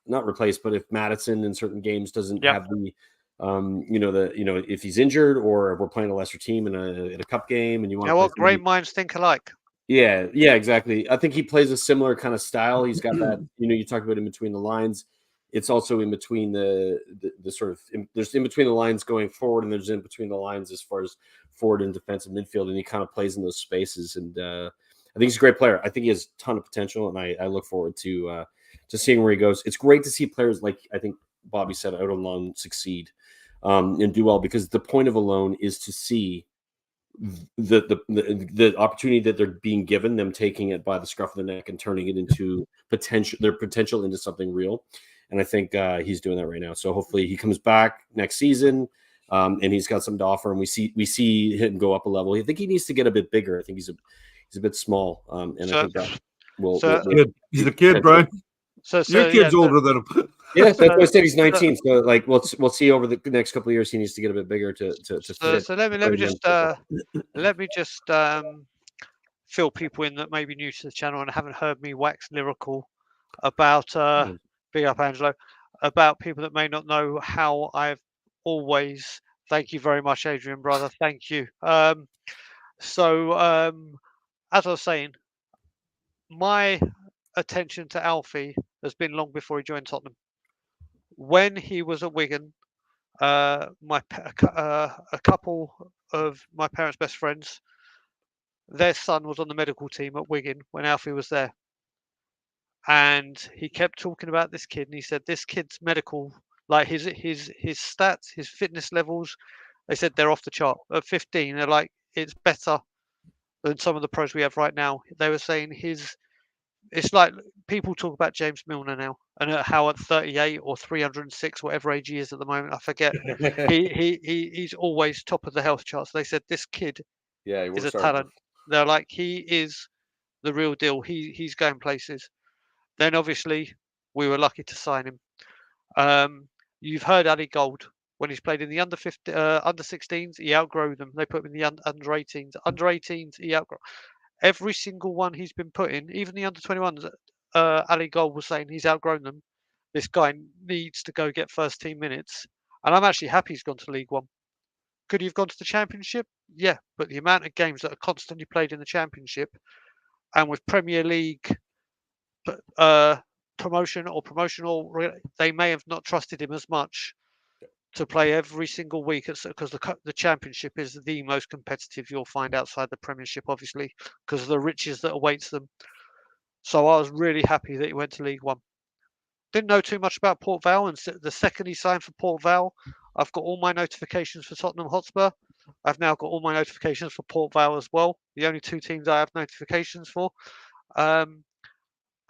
Speaker 2: not replace, but if Madison in certain games doesn't have the you know, if he's injured or we're playing a lesser team in a cup game and you want
Speaker 1: what great minds think alike.
Speaker 2: Yeah, exactly. I think he plays a similar kind of style. He's got that, you know, you talk about in between the lines. It's also in between the sort of there's in between the lines going forward, and there's in between the lines as far as forward and defensive midfield, and he kind of plays in those spaces. And I think he's a great player. I think he has a ton of potential, and I look forward to seeing where he goes. It's great to see players like I think Bobby said out on loan succeed and do well, because the point of a loan is to see the opportunity that they're being given, them taking it by the scruff of the neck and turning it into their potential into something real. And I think he's doing that right now. So hopefully he comes back next season and he's got something to offer, and we see him go up a level. I think he needs to get a bit bigger. I think he's a bit small, and I think that will.
Speaker 4: He's a kid, Brian.
Speaker 1: So
Speaker 4: your kid's older than him.
Speaker 2: Yeah, that's what I said. He's 19. So like, we'll see over the next couple of years. He needs to get a bit bigger to fit.
Speaker 1: So let me just fill people in that may be new to the channel and haven't heard me wax lyrical about big up Angelo, about people that may not know how I've always. Thank you very much, Adrian, brother. Thank you. So as I was saying, my attention to Alfie has been long before he joined Tottenham. When he was at Wigan, a couple of my parents' best friends, their son was on the medical team at Wigan when Alfie was there, and he kept talking about this kid, and he said this kid's medical, like his stats, his fitness levels, they said they're off the chart. At 15, they're like, it's better than some of the pros we have right now. They were saying it's like people talk about James Milner now, and how at 38 or 306, whatever age he is at the moment, I forget, he's always top of the health charts. They said this kid is a talent. They're like, he is the real deal. He's going places. Then obviously we were lucky to sign him. You've heard Ali Gold when he's played in the under 16s, he outgrew them. They put him in the under 18s. Under 18s, he outgrew every single one he's been put in. Even the under 21s, Ali Gold was saying he's outgrown them. This guy needs to go get first team minutes, and I'm actually happy he's gone to League One. Could he have gone to the Championship? Yeah, but the amount of games that are constantly played in the Championship, and with Premier League promotion or promotional, they may have not trusted him as much to play every single week, because the Championship is the most competitive you'll find outside the Premiership, obviously, because of the riches that awaits them. So I was really happy that he went to League One. Didn't know too much about Port Vale, and the second he signed for Port Vale, I've got all my notifications for Tottenham Hotspur. I've now got all my notifications for Port Vale as well. The only two teams I have notifications for.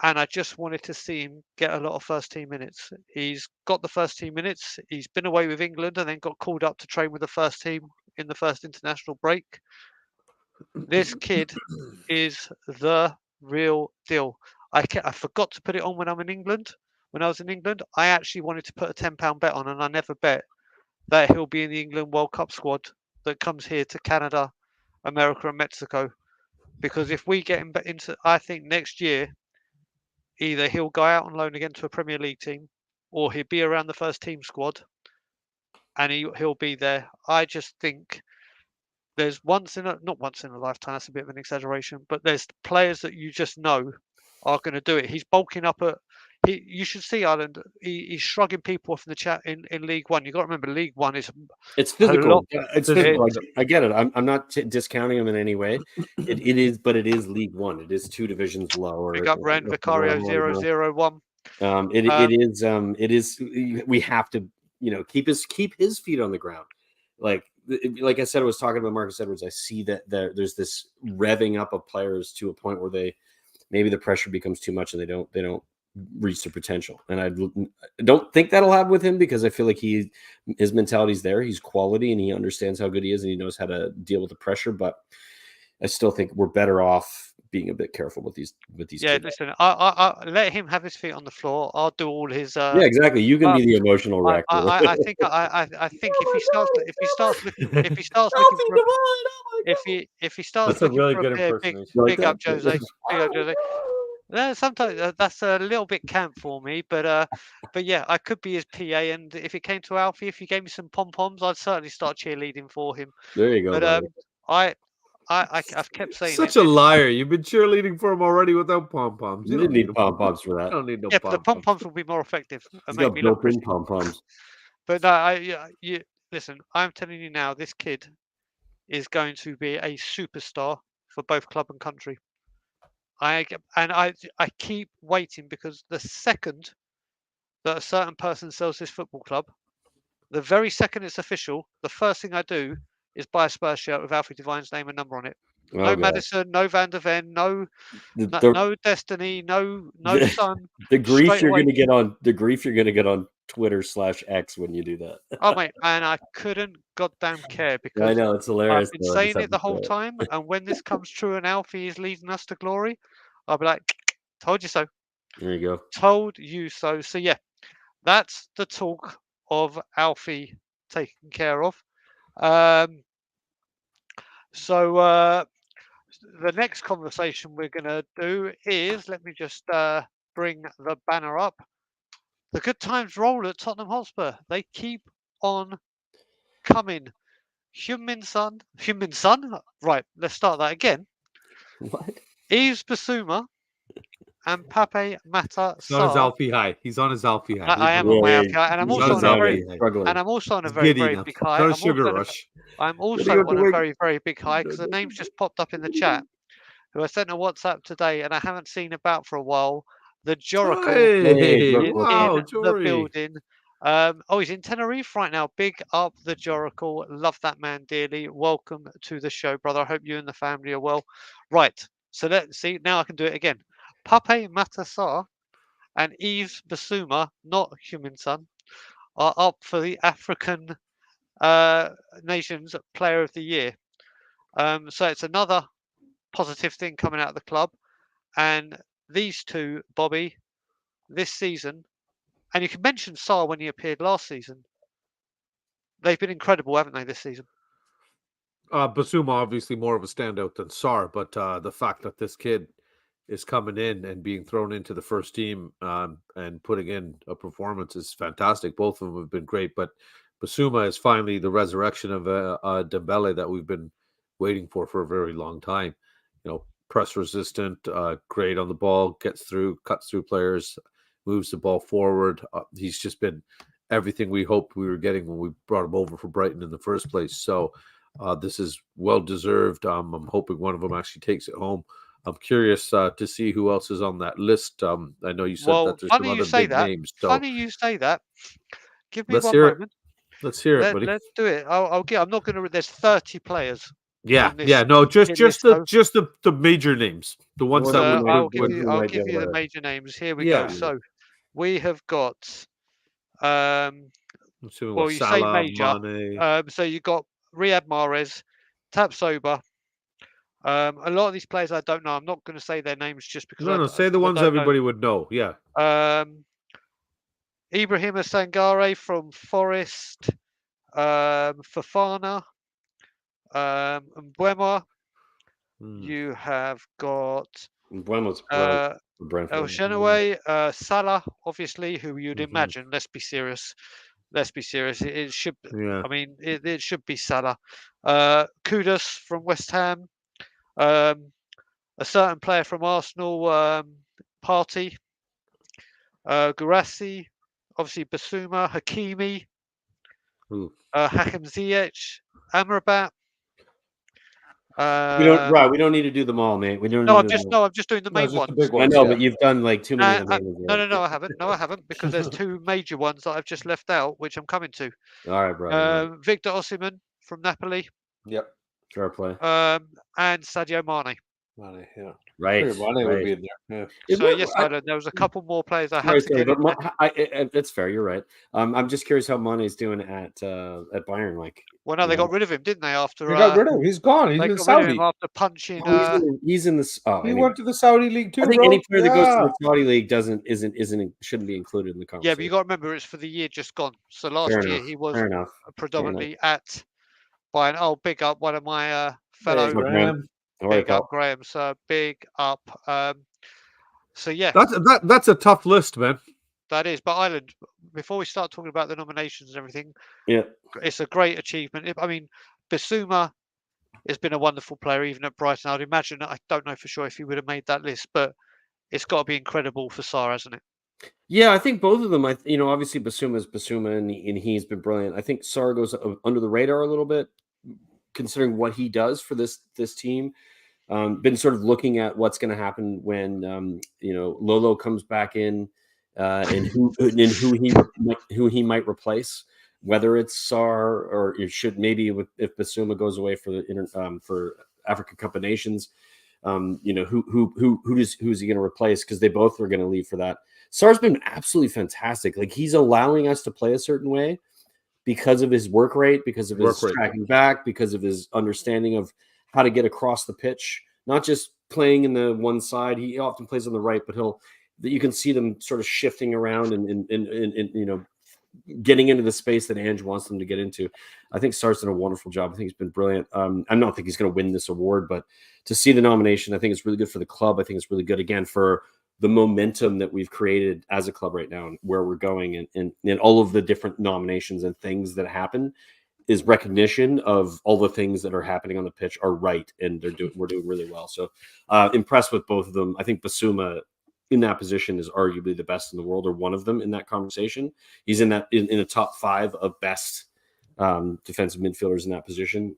Speaker 1: And I just wanted to see him get a lot of first team minutes. He's got the first team minutes. He's been away with England and then got called up to train with the first team in the first international break. This kid is the real deal. I forgot to put it on when I'm in England. When I was in England, I actually wanted to put a £10 bet on, and I never bet that he'll be in the England World Cup squad that comes here to Canada, America, and Mexico. Because if we get him into, I think next year, either he'll go out on loan again to a Premier League team, or he'll be around the first team squad, and he'll be there. I just think there's not once in a lifetime, that's a bit of an exaggeration, but there's players that you just know are going to do it. He's bulking up you should see Ireland. He's shrugging people off in the chat in League One. You've got to remember, League One is
Speaker 2: it's physical. It's physical. I get it. I'm not discounting him in any way. It is, but it is League One. It is 2 divisions lower.
Speaker 1: Big up Ren Vicario 001.
Speaker 2: It is. We have to, keep his feet on the ground. Like I said, I was talking about Marcus Edwards. I see that there's this revving up of players to a point where maybe the pressure becomes too much and they don't reach their potential. And I don't think that'll happen with him, because I feel like his mentality's there. He's quality and he understands how good he is and he knows how to deal with the pressure. But I still think we're better off being a bit careful with these.
Speaker 1: Yeah, listen, I let him have his feet on the floor. I'll do all his.
Speaker 2: Yeah, exactly. You can be the emotional wreck.
Speaker 1: I think if he starts looking for a beer, big up Jose. Big up Jose. Sometimes that's a little bit camp for me, but yeah, I could be his PA, and if it came to Alfie, if he gave me some pom poms, I'd certainly start cheerleading for him.
Speaker 2: There you go.
Speaker 1: But I've kept saying
Speaker 4: such a liar. You've been cheerleading for him already without pom poms.
Speaker 2: You didn't need pom poms for that.
Speaker 4: I don't need no.
Speaker 1: Yeah, but the pom poms will be more effective.
Speaker 2: He's got built-in pom poms.
Speaker 1: But no, listen. I'm telling you now, this kid is going to be a superstar for both club and country. I keep waiting, because the second that a certain person sells this football club, the very second it's official, the first thing I do is buy a Spurs shirt with Alfie Devine's name and number on it. No Maddison, no Van der Ven, no Destiny, no Son.
Speaker 2: The grief you're going to get on Twitter/X when you do that.
Speaker 1: Oh mate, and I couldn't goddamn care, because
Speaker 2: I know it's hilarious.
Speaker 1: I've been saying it the whole time, and when this comes true and Alfie is leading us to glory, I'll be like, told you so.
Speaker 2: There you go.
Speaker 1: Told you so. So yeah, that's the talk of Alfie taken care of. So the next conversation we're going to do is, let me just bring the banner up. The good times roll at Tottenham Hotspur. They keep on coming. Heung-min Son. Right, let's start that again.
Speaker 2: What?
Speaker 1: Yves Bissouma and Pape Matar Sarr.
Speaker 4: He's on his Alfie high. He's on his Alfie high.
Speaker 1: I am on my Alfie high, and I'm also on a very, very big high.
Speaker 4: Not a sugar rush.
Speaker 1: I'm also on a very, very big high, because the name's just popped up in the chat, who I sent a WhatsApp today and I haven't seen about for a while. The Joracle in the building. He's in Tenerife right now. Big up the Joracle. Love that man dearly. Welcome to the show, brother. I hope you and the family are well. Right. So let's see. Now I can do it again. Pape Matar Sarr and Yves Bissouma, not Heung-min Son, are up for the African Nations Player of the Year. So it's another positive thing coming out of the club. And these two, Bobby, this season And you can mention Sarr when he appeared last season. They've been incredible, haven't they, this season?
Speaker 4: Bissouma obviously more of a standout than Sarr, but the fact that this kid is coming in and being thrown into the first team and putting in a performance is fantastic. Both of them have been great, but Bissouma is finally the resurrection of Ndombele that we've been waiting for a very long time. You know, press resistant, great on the ball, gets through, cuts through players, moves the ball forward. He's just been everything we hoped we were getting when we brought him over for Brighton in the first place. So this is well deserved. I'm hoping one of them actually takes it home. I'm curious to see who else is on that list. I know you said that there's some other big names. So
Speaker 1: Funny you say that. Give me
Speaker 4: let's
Speaker 1: one
Speaker 4: hear it.
Speaker 1: moment.
Speaker 4: Let's hear it, buddy.
Speaker 1: Let's do it. I'm not going to. There's 30 players.
Speaker 4: Yeah,
Speaker 1: on this
Speaker 4: yeah. No, just
Speaker 1: hit list,
Speaker 4: the major names, the ones that
Speaker 2: So,
Speaker 4: would.
Speaker 1: I'll give you the major names. Here we go. So we have got. Well, you say
Speaker 4: Salah,
Speaker 1: major.
Speaker 4: Mane.
Speaker 1: So you got Riyad Mahrez, Tapsoba. A lot of these players I don't know. I'm not going to say their names just because.
Speaker 4: No, say the ones everybody would know. Yeah.
Speaker 1: Ibrahima Sangare from Forest, Fofana, Mbeumo. You have got
Speaker 2: Mbeumo's Brentford.
Speaker 1: El Genoa, Salah, obviously, who you'd imagine. Let's be serious. It should.
Speaker 4: Yeah.
Speaker 1: I mean, it should be Salah. Kudus from West Ham. A certain player from Arsenal, Partey. Guirassy. Obviously, Bissouma, Hakimi, Hakim Ziyech, Amrabat.
Speaker 2: We don't need to do them all, mate. We don't.
Speaker 1: I'm just doing the main ones.
Speaker 2: I know, but you've done like too many of them.
Speaker 1: No, I haven't. No, I haven't, because there's two major ones that I've just left out, which I'm coming to.
Speaker 2: All right, brother.
Speaker 1: Victor Osimhen from Napoli.
Speaker 3: Yep.
Speaker 2: Fair play.
Speaker 1: And Sadio Mane.
Speaker 3: Yeah.
Speaker 2: Right.
Speaker 3: Mane would be in there. Yeah.
Speaker 1: So yes, there was a couple more players I had to get in there.
Speaker 2: That's fair. You're right. I'm just curious how Mane's doing at Bayern. Like,
Speaker 1: well, no, they got rid of him, didn't they? After
Speaker 3: they got rid of him. He's gone. He's in Saudi.
Speaker 1: After punching.
Speaker 2: He's in the.
Speaker 3: He went to the Saudi league too.
Speaker 2: I think any player that goes to the Saudi league shouldn't be included in the conversation.
Speaker 1: Yeah, but you got to remember it's for the year just gone. So last year he was predominantly at Bayern. Oh, big up one of my fellow. Big up, Graham. So big up. So yeah,
Speaker 4: that's a tough list, man.
Speaker 1: That is. But Ireland, before we start talking about the nominations and everything,
Speaker 2: yeah,
Speaker 1: it's a great achievement. I mean, Bissouma has been a wonderful player, even at Brighton. I'd imagine. I don't know for sure if he would have made that list, but it's got to be incredible for Sarr, hasn't it?
Speaker 2: Yeah, I think both of them. Obviously Bissouma is Bissouma, and he's been brilliant. I think Sarr goes under the radar a little bit, considering what he does for this team. Been sort of looking at what's going to happen when Lolo comes back in, and who he might replace, whether it's Sarr or it should maybe if Bissouma goes away for Africa Cup of Nations, who's he going to replace, because they both are going to leave for that. Sarr's been absolutely fantastic. Like, he's allowing us to play a certain way because of his work rate, because of his tracking back, because of his understanding of how to get across the pitch, not just playing in the one side. He often plays on the right, but you can see them sort of shifting around and getting into the space that Ange wants them to get into. I think Sarr's done a wonderful job. I think he's been brilliant. I don't think he's going to win this award, but to see the nomination, I think it's really good for the club. I think it's really good, again, for the momentum that we've created as a club right now and where we're going, and all of the different nominations and things that happen is recognition of all the things that are happening on the pitch are right, and we're doing really well. So impressed with both of them. I think Bissouma in that position is arguably the best in the world, or one of them in that conversation. He's in the top 5 of best defensive midfielders in that position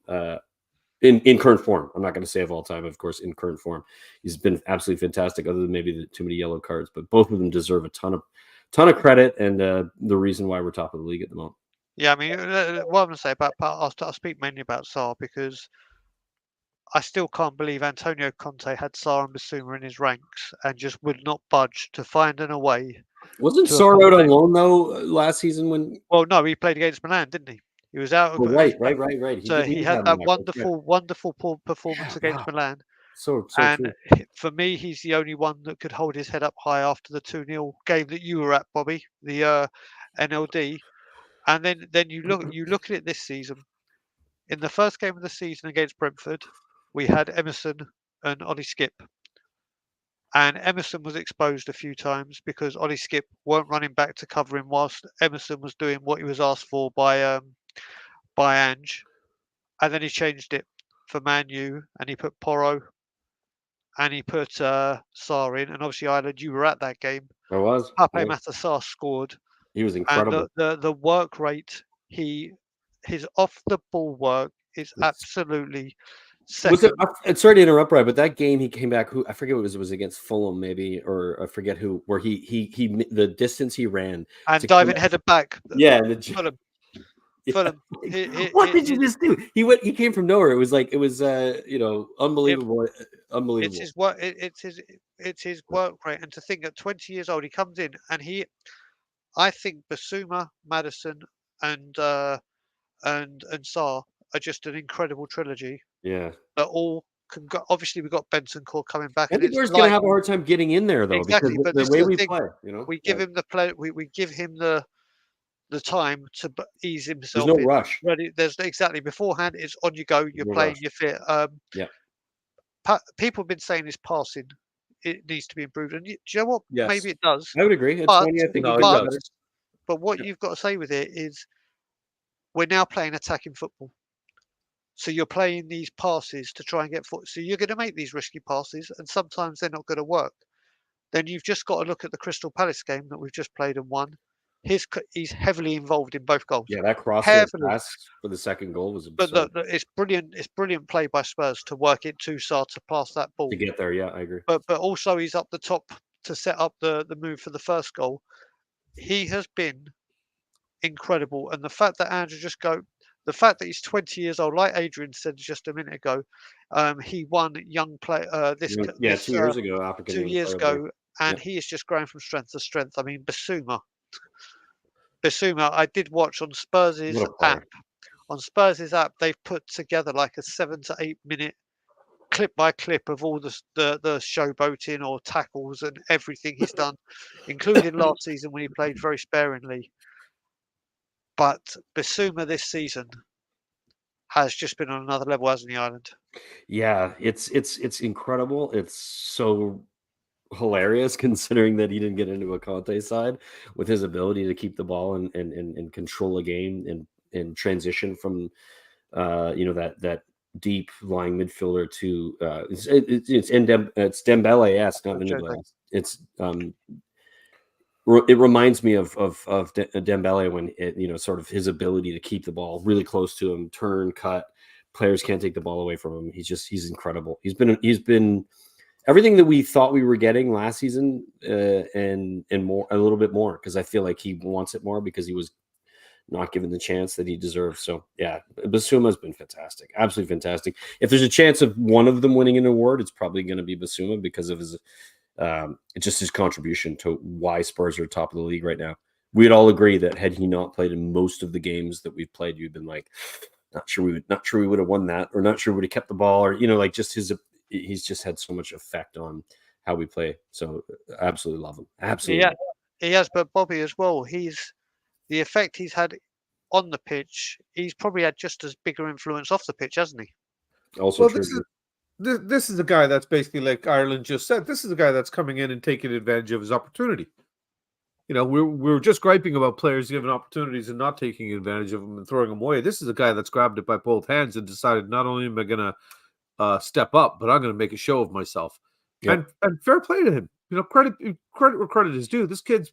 Speaker 2: in current form. I'm not going to say of all time, of course, in current form. He's been absolutely fantastic, other than maybe too many yellow cards, but both of them deserve a ton of credit, and the reason why we're top of the league at the moment.
Speaker 1: Yeah, I mean, what I'm going to say about, I'll speak mainly about Sarr, because I still can't believe Antonio Conte had Sarr and Bissouma in his ranks and just would not budge to find a way.
Speaker 2: Wasn't Sarr out on loan though last season when?
Speaker 1: Well, no, he played against Milan, didn't he? He was out.
Speaker 2: Right.
Speaker 1: So he had that wonderful performance against Milan.
Speaker 2: So
Speaker 1: And
Speaker 2: true.
Speaker 1: for me, he's the only one that could hold his head up high after the 2-0 game that you were at, Bobby, the NLD. And then you look at it this season. In the first game of the season against Brentford, we had Emerson and Ollie Skip. And Emerson was exposed a few times because Ollie Skip weren't running back to cover him whilst Emerson was doing what he was asked for by Ange. And then he changed it for Man U and he put Porro and he put Sarr in. And obviously, Ireland, you were at that game.
Speaker 2: I was.
Speaker 1: Pape
Speaker 2: Yeah.
Speaker 1: Matar Sarr scored.
Speaker 2: He was
Speaker 1: And
Speaker 2: incredible.
Speaker 1: the work rate, his off the ball work is absolutely
Speaker 2: Was it?
Speaker 1: second.
Speaker 2: Sorry to interrupt, Brad, but that game he came back. Who I forget what it was. It was against Fulham, maybe, or I forget who. Where he the distance he ran
Speaker 1: And
Speaker 2: to come
Speaker 1: diving
Speaker 2: back-
Speaker 1: headed back.
Speaker 2: Yeah, and the,
Speaker 1: Fulham.
Speaker 2: yeah.
Speaker 1: Fulham.
Speaker 2: What did you just do? He came from nowhere. It was unbelievable, unbelievable.
Speaker 1: It's his work. It's his work rate. And to think at 20 years old, he comes in and I think Bissouma, Maddison, and Sarr are just an incredible trilogy.
Speaker 2: Yeah,
Speaker 1: That all can go. Obviously, we've got Benson Core coming back.
Speaker 2: I think we're going to have a hard time getting in there though,
Speaker 1: exactly,
Speaker 2: because
Speaker 1: but
Speaker 2: the
Speaker 1: this
Speaker 2: way
Speaker 1: is the
Speaker 2: we
Speaker 1: thing.
Speaker 2: play,
Speaker 1: We give him the play. We give him the time to ease himself.
Speaker 2: There's no
Speaker 1: in.
Speaker 2: rush.
Speaker 1: Ready? There's exactly beforehand. It's on you go. You're
Speaker 2: No
Speaker 1: playing.
Speaker 2: rush.
Speaker 1: You're fit.
Speaker 2: Yeah.
Speaker 1: People have been saying his passing. It needs to be improved, and do you know what?
Speaker 3: Yes.
Speaker 1: Maybe it does.
Speaker 2: I would agree. It's
Speaker 1: But-
Speaker 2: funny. I think
Speaker 3: No,
Speaker 2: he
Speaker 3: it
Speaker 2: gets
Speaker 3: does.
Speaker 2: better.
Speaker 1: But what
Speaker 2: Yeah.
Speaker 1: you've got to say with it is, we're now playing attacking football. So you're playing these passes to try and get foot. So you're going to make these risky passes, and sometimes they're not going to work. Then you've just got to look at the Crystal Palace game that we've just played and won. He's heavily involved in both goals.
Speaker 2: Yeah, that cross
Speaker 1: Heavily.
Speaker 2: pass for the second goal was
Speaker 1: But
Speaker 2: absurd
Speaker 1: it's brilliant. It's brilliant play by Spurs to work it to Sarr to pass that ball.
Speaker 2: to get there. Yeah, I agree.
Speaker 1: But also he's up the top to set up the move for the first goal. He has been incredible, and the fact that the fact that he's 20 years old, like Adrian said just a minute ago, he won young play this
Speaker 2: 2 years ago, African
Speaker 1: 2
Speaker 2: Young
Speaker 1: years
Speaker 2: Player of the
Speaker 1: ago, and he is just growing from strength to strength. I mean, Bissouma, I did watch on Spurs'
Speaker 2: What a player.
Speaker 1: app. On Spurs' app, they've put together like a 7 to 8 minute clip by clip of all the showboating or tackles and everything he's done, including last season when he played very sparingly. But Bissouma this season has just been on another level, hasn't he, Ireland?
Speaker 2: Yeah, it's incredible. It's so hilarious considering that he didn't get into a Conte side with his ability to keep the ball and control a game and transition from that deep lying midfielder to it's Dembele, yes, not Ndombele. It's it reminds me of Dembele when sort of his ability to keep the ball really close to him, turn, cut. Players can't take the ball away from him. He's incredible. He's been everything that we thought we were getting last season, and more, a little bit more, because I feel like he wants it more because he was not given the chance that he deserves. So yeah, Bissouma has been fantastic, absolutely fantastic. If there's a chance of one of them winning an award, it's probably going to be Bissouma because of his just his contribution to why Spurs are top of the league right now. We'd all agree that had he not played in most of the games that we've played, you'd been like, not sure we would have won that, or not sure we would have kept the ball, or like just he's just had so much effect on how we play. So absolutely love him. Absolutely.
Speaker 1: Yeah, he has. But Bobby as well. The effect he's had on the pitch. He's probably had just as bigger influence off the pitch, hasn't he?
Speaker 2: Also
Speaker 4: Well,
Speaker 2: true.
Speaker 4: this is a guy that's basically, like Ireland just said, this is a guy that's coming in and taking advantage of his opportunity. We're just griping about players given opportunities and not taking advantage of them and throwing them away. This is a guy that's grabbed it by both hands and decided, not only am I going to step up, but I'm going to make a show of myself. Yep. And fair play to him. Credit where credit is due. This kid's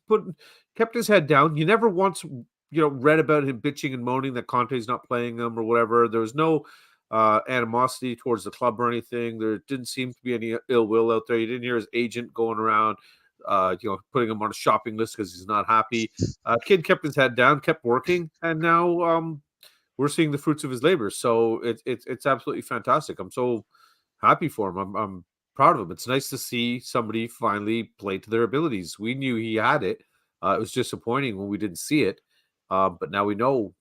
Speaker 4: kept his head down. You never once read about him bitching and moaning that Conte's not playing him or whatever. There was no animosity towards the club or anything. There didn't seem to be any ill will out there. You didn't hear his agent going around putting him on a shopping list because he's not happy. Kid kept his head down, kept working, and now we're seeing the fruits of his labor. So it's absolutely fantastic. I'm so happy for him. I'm proud of him. It's nice to see somebody finally play to their abilities. We knew he had it. It was disappointing when we didn't see it, but now we know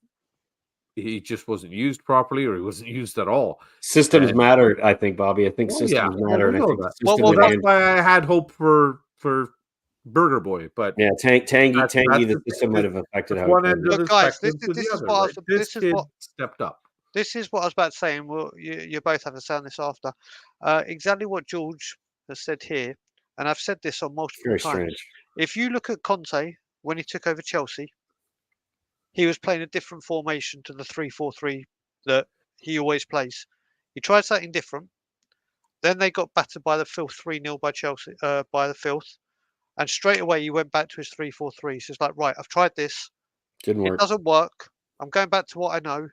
Speaker 4: he just wasn't used properly, or he wasn't used at all.
Speaker 2: Systems matter, I think, Bobby. I think systems matter, and I think
Speaker 4: that's why I had hope for Burger Boy, but
Speaker 2: Tangy, the system might have affected how
Speaker 4: one end of the
Speaker 1: guys,
Speaker 4: spectrum to the other. This kid stepped up.
Speaker 1: This is what I was about to say, and you both have to say on this after. Exactly what George has said here, and I've said this on multiple times.
Speaker 2: Strange.
Speaker 1: If you look at Conte when he took over Chelsea, he was playing a different formation to the 3-4-3 that he always plays. He tried something different. Then they got battered by the Filth 3-0 by Chelsea, by the Filth. And straight away he went back to his 3-4-3. So it's like, right, I've tried this.
Speaker 2: Didn't work.
Speaker 1: It doesn't work. I'm going back to what I know.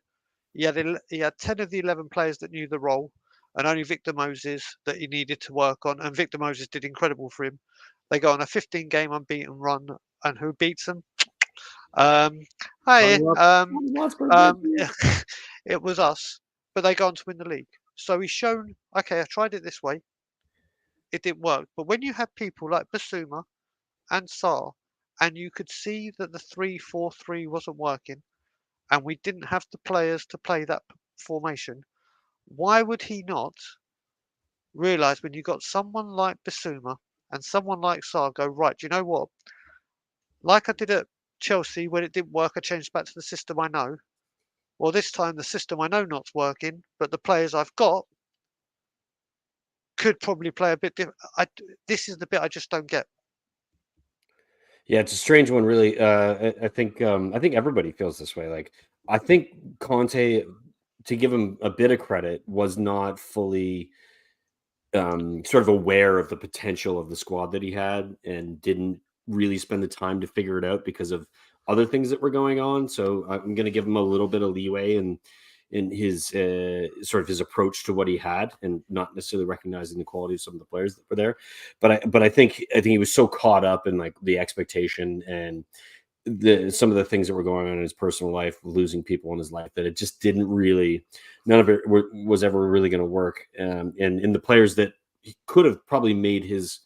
Speaker 1: He had 10 of the 11 players that knew the role, and only Victor Moses that he needed to work on. And Victor Moses did incredible for him. They go on a 15-game unbeaten run, and who beats them? It was us, but they go on to win the league. So he's shown, okay, I tried it this way. It didn't work. But when you have people like Bissouma and Sarr, and you could see that the 3-4-3 wasn't working, and we didn't have the players to play that formation, why would he not realise when you got someone like Bissouma and someone like Sarr go, right, do you know what? Like I did at Chelsea when it didn't work, I changed back to the system I know. Well, this time the system I know not's working, but the players I've got could probably play a bit different. This is the bit I just don't get.
Speaker 2: Yeah, it's a strange one, really. I think everybody feels this way. Like, I think Conte, to give him a bit of credit, was not fully sort of aware of the potential of the squad that he had, and didn't really spend the time to figure it out because of other things that were going on. So I'm going to give him a little bit of leeway in his sort of his approach to what he had, and not necessarily recognizing the quality of some of the players that were there. But I think he was so caught up in like the expectation and some of the things that were going on in his personal life, losing people in his life, that it just didn't really, none of it was ever really going to work. And in the players that he could have probably made his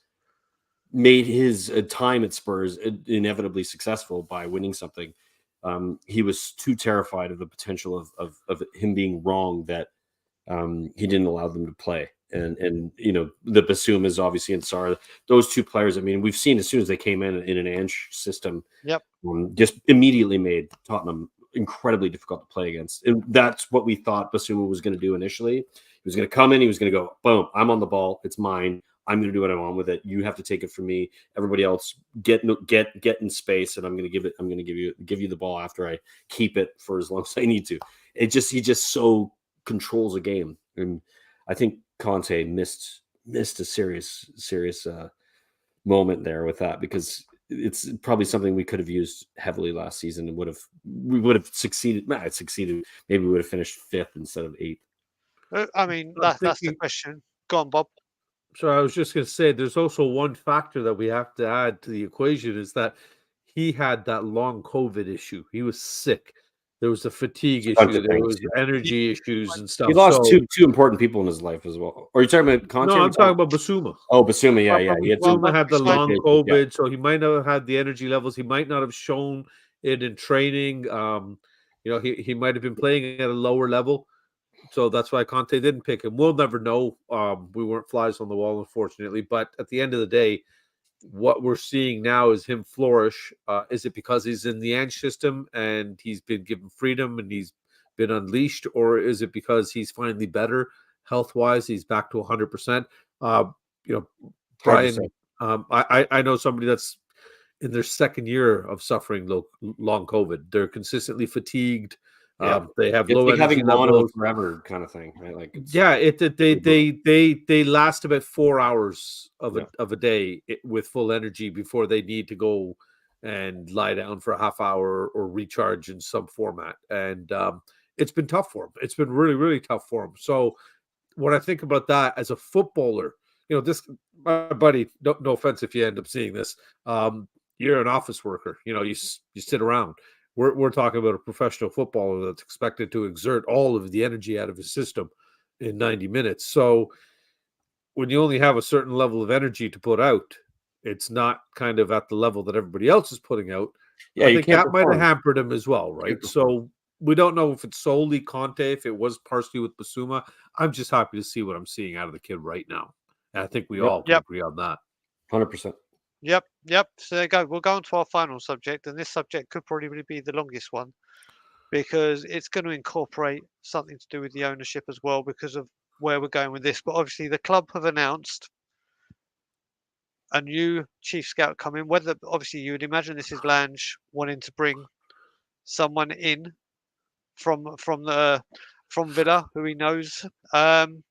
Speaker 2: time at Spurs inevitably successful by winning something, he was too terrified of the potential of him being wrong that he didn't allow them to play. And the Bissoumas obviously and Sarr, those two players, I mean, we've seen as soon as they came in an Ange system, just immediately made Tottenham incredibly difficult to play against. And that's what we thought Bissouma was going to do initially. He was going to come in, he was going to go, boom, I'm on the ball, it's mine, I'm going to do what I want with it. You have to take it from me. Everybody else get in space, and I'm going to give you the ball after I keep it for as long as I need to. He just so controls a game, and I think Conte missed a serious moment there with that, because it's probably something we could have used heavily last season, and we would have succeeded. Maybe we would have finished 5th instead of 8th.
Speaker 1: I mean, that's the question. Go on, Bob.
Speaker 4: So I was just going to say, there's also one factor that we have to add to the equation, is that he had that long COVID issue. He was sick. There was a fatigue issue. There was energy issues and stuff.
Speaker 2: He lost two important people in his life as well. Or are you talking about Conte?
Speaker 4: No, I'm talking about Bissouma.
Speaker 2: Oh, Bissouma, yeah.
Speaker 4: Bissouma had the long COVID, so he might not have had the energy levels. He might not have shown it in training. He might have been playing at a lower level. So that's why Conte didn't pick him. We'll never know. We weren't flies on the wall, unfortunately. But at the end of the day, what we're seeing now is him flourish. Is it because he's in the Ange system and he's been given freedom and he's been unleashed, or is it because he's finally better health-wise? He's back to 100%. Brian, I know somebody that's in their second year of suffering long COVID. They're consistently fatigued. They have low energy
Speaker 2: having
Speaker 4: levels
Speaker 2: forever kind of thing, right? Like,
Speaker 4: they last about 4 hours of a day with full energy before they need to go and lie down for a half hour or recharge in some format. And it's been tough for him. It's been really, really tough for him. So when I think about that as a footballer, my buddy, no offense if you end up seeing this, you're an office worker. You sit around. We're talking about a professional footballer that's expected to exert all of the energy out of his system in 90 minutes. So when you only have a certain level of energy to put out, it's not kind of at the level that everybody else is putting out. I think that might have hampered him as well, right? So we don't know if it's solely Conte, if it was partially with Bissouma. I'm just happy to see what I'm seeing out of the kid right now. And I think we all can
Speaker 1: Yep.
Speaker 4: agree on that.
Speaker 2: 100%.
Speaker 1: Yep. So there you go. We'll go on to our final subject, and this subject could probably be the longest one because it's going to incorporate something to do with the ownership as well because of where we're going with this. But obviously, the club have announced a new chief scout coming. Whether obviously you would imagine this is Lange wanting to bring someone in from Villa who he knows, and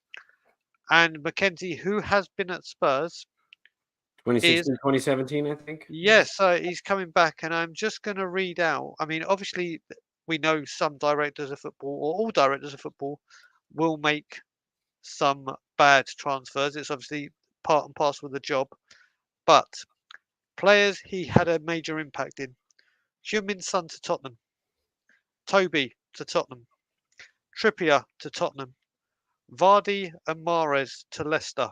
Speaker 1: Mackenzie, who has been at Spurs, is
Speaker 2: 2016, 2017, I think.
Speaker 1: yes, he's coming back, and I'm just going to read out. I mean, obviously, we know some directors of football, or all directors of football, will make some bad transfers. It's obviously part and parcel of the job, but players he had a major impact in. Heung-min Son to Tottenham, Toby to Tottenham, Trippier to Tottenham, Vardy and Mahrez to Leicester,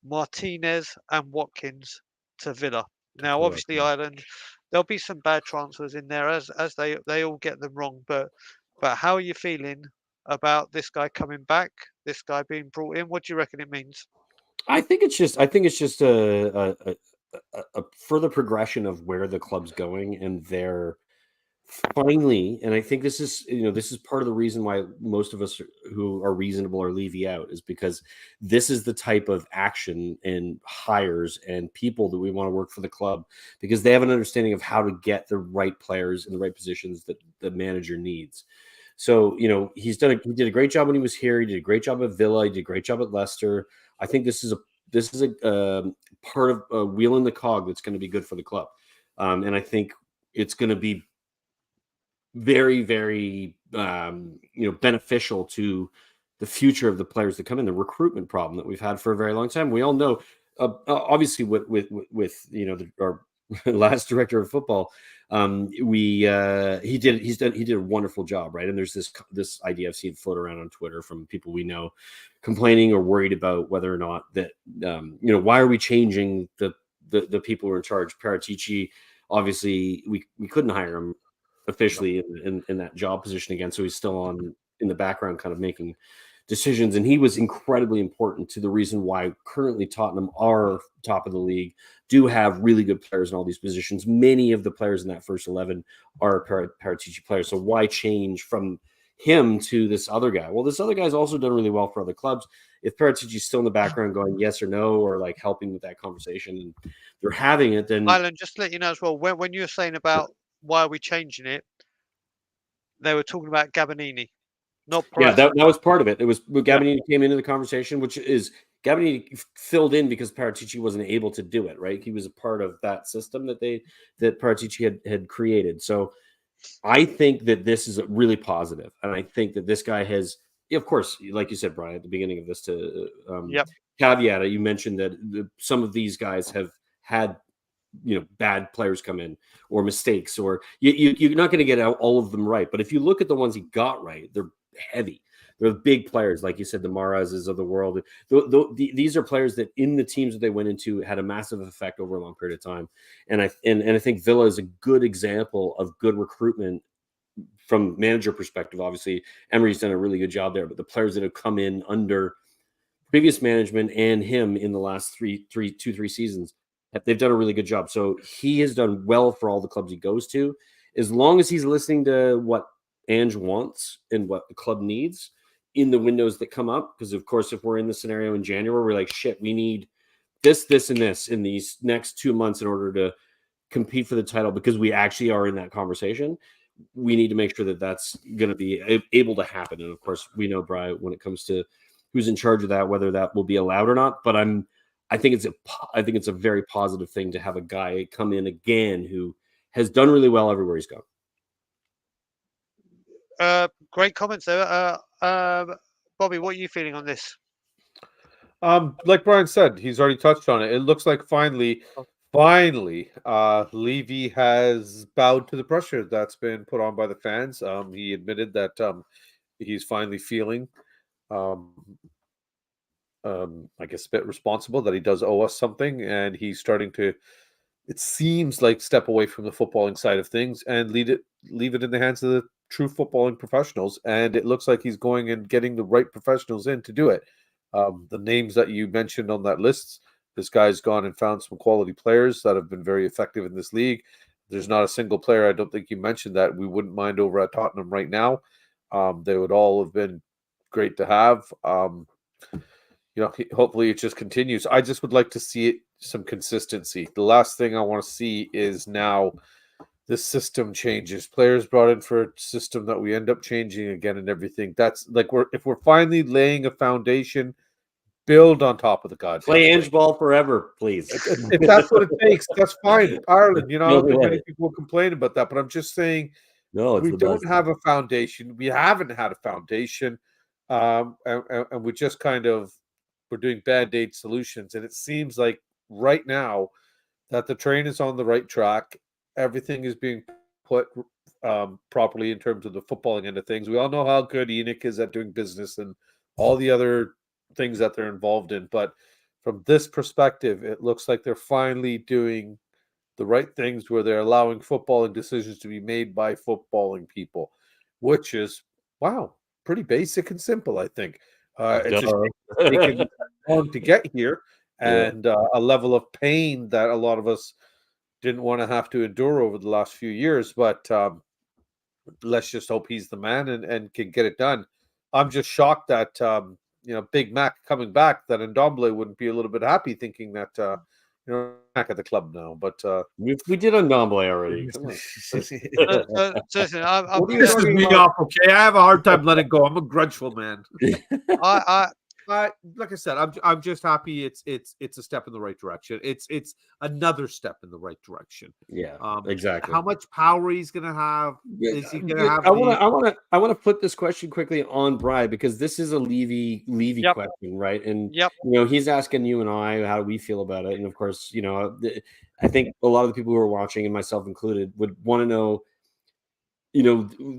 Speaker 1: Martinez and Watkins to Villa. Now, obviously, Ireland, there'll be some bad transfers in there as they all get them wrong. But how are you feeling about this guy coming back? This guy being brought in? What do you reckon it means?
Speaker 2: I think it's just a further progression of where the club's going, and they're finally, and I think this is part of the reason why most of us who are reasonable are leaving out, is because this is the type of action and hires and people that we want to work for the club, because they have an understanding of how to get the right players in the right positions that the manager needs. So, he did a great job when he was here. He did a great job at Villa. He did a great job at Leicester. I think this is a part of a wheel in the cog that's going to be good for the club. And I think it's going to be very, very, beneficial to the future of the players that come in. The recruitment problem that we've had for a very long time. We all know, obviously, with our last director of football, he did a wonderful job, right? And there's this idea I've seen float around on Twitter from people we know, complaining or worried about whether or not that, why are we changing the people who are in charge? Paratici, obviously, we couldn't hire him officially in that job position again, so he's still on in the background, kind of making decisions, and he was incredibly important to the reason why currently Tottenham are top of the league, do have really good players in all these positions. Many of the players in that first 11 are Paratici players, so why change from him to this other guy? Well, this other guy's also done really well for other clubs. If Paratici's still in the background going yes or no, or like helping with that conversation, and they're having it, then
Speaker 1: Ireland, just to let you know as well, when you were saying about why are we changing it, they were talking about Gabonini, not
Speaker 2: yeah,
Speaker 1: Price.
Speaker 2: that was part of it. It was Gabonini came into the conversation, which is Gabonini filled in because Paratici wasn't able to do it, right? He was a part of that system that Paratici had created. So I think that this is really positive, and I think that this guy has, of course, like you said, Brian, at the beginning of this, to caveat it, you mentioned that some of these guys have had bad players come in or mistakes, or you're not going to get all of them right. But if you look at the ones he got right, they're heavy. They're big players, like you said, the Mahrezes of the world. These are players that in the teams that they went into had a massive effect over a long period of time. And I think Villa is a good example of good recruitment from manager perspective. Obviously, Emery's done a really good job there, but the players that have come in under previous management and him in the last three seasons, they've done a really good job. So he has done well for all the clubs he goes to, as long as he's listening to what Ange wants and what the club needs in the windows that come up. Because of course, if we're in the scenario in January, we're like, shit, we need this, and this in these next 2 months in order to compete for the title, because we actually are in that conversation. We need to make sure that that's going to be able to happen. And of course, we know, Brian, when it comes to who's in charge of that, whether that will be allowed or not. But I think it's a very positive thing to have a guy come in again who has done really well everywhere he's gone.
Speaker 1: Great comments there. Bobby, what are you feeling on this?
Speaker 4: Like Brian said, he's already touched on it. It looks like finally, Levy has bowed to the pressure that's been put on by the fans. He admitted that he's finally feeling, I guess, a bit responsible, that he does owe us something, and he's starting to
Speaker 3: it seems like step away from the footballing side of things and leave it in the hands of the true footballing professionals. And it looks like he's going and getting the right professionals in to do it. The names that you mentioned on that list, this guy's gone and found some quality players that have been very effective in this league. There's not a single player, I don't think you mentioned, that we wouldn't mind over at Tottenham right now. They would all have been great to have. Hopefully it just continues. I just would like to see some consistency. The last thing I want to see is now the system changes. Players brought in for a system that we end up changing again and everything. That's like if we're finally laying a foundation, build on top of the goddamn
Speaker 2: Play inch ball forever, please.
Speaker 3: If that's what it takes, that's fine. Ireland, many
Speaker 2: way.
Speaker 3: people complain about that, but I'm just saying
Speaker 2: No,
Speaker 3: we don't have a foundation. We haven't had a foundation, and we just kind of we're doing band-aid solutions. And it seems like right now that the train is on the right track. Everything is being put properly in terms of the footballing end of things. We all know how good Enoch is at doing business and all the other things that they're involved in. But from this perspective, it looks like they're finally doing the right things where they're allowing footballing decisions to be made by footballing people, which is, wow, pretty basic and simple, I think. It's just taken long to get here, and a level of pain that a lot of us didn't want to have to endure over the last few years. But let's just hope he's the man and can get it done. I'm just shocked that Big Mac coming back, that Ndombele wouldn't be a little bit happy, thinking that back at the club now. But
Speaker 2: we did Ndombele already. Come on.
Speaker 1: Listen,
Speaker 4: This is me off, okay? I have a hard time letting go. I'm a grudgeful man. Like I said, I'm just happy it's a step in the right direction. It's another step in the right direction.
Speaker 2: Yeah, exactly.
Speaker 4: How much power he's gonna have? Is he gonna have?
Speaker 2: I want to put this question quickly on Bri, because this is a Levy question, right? And he's asking you and I how we feel about it, and of course, I think a lot of the people who are watching, and myself included, would want to know,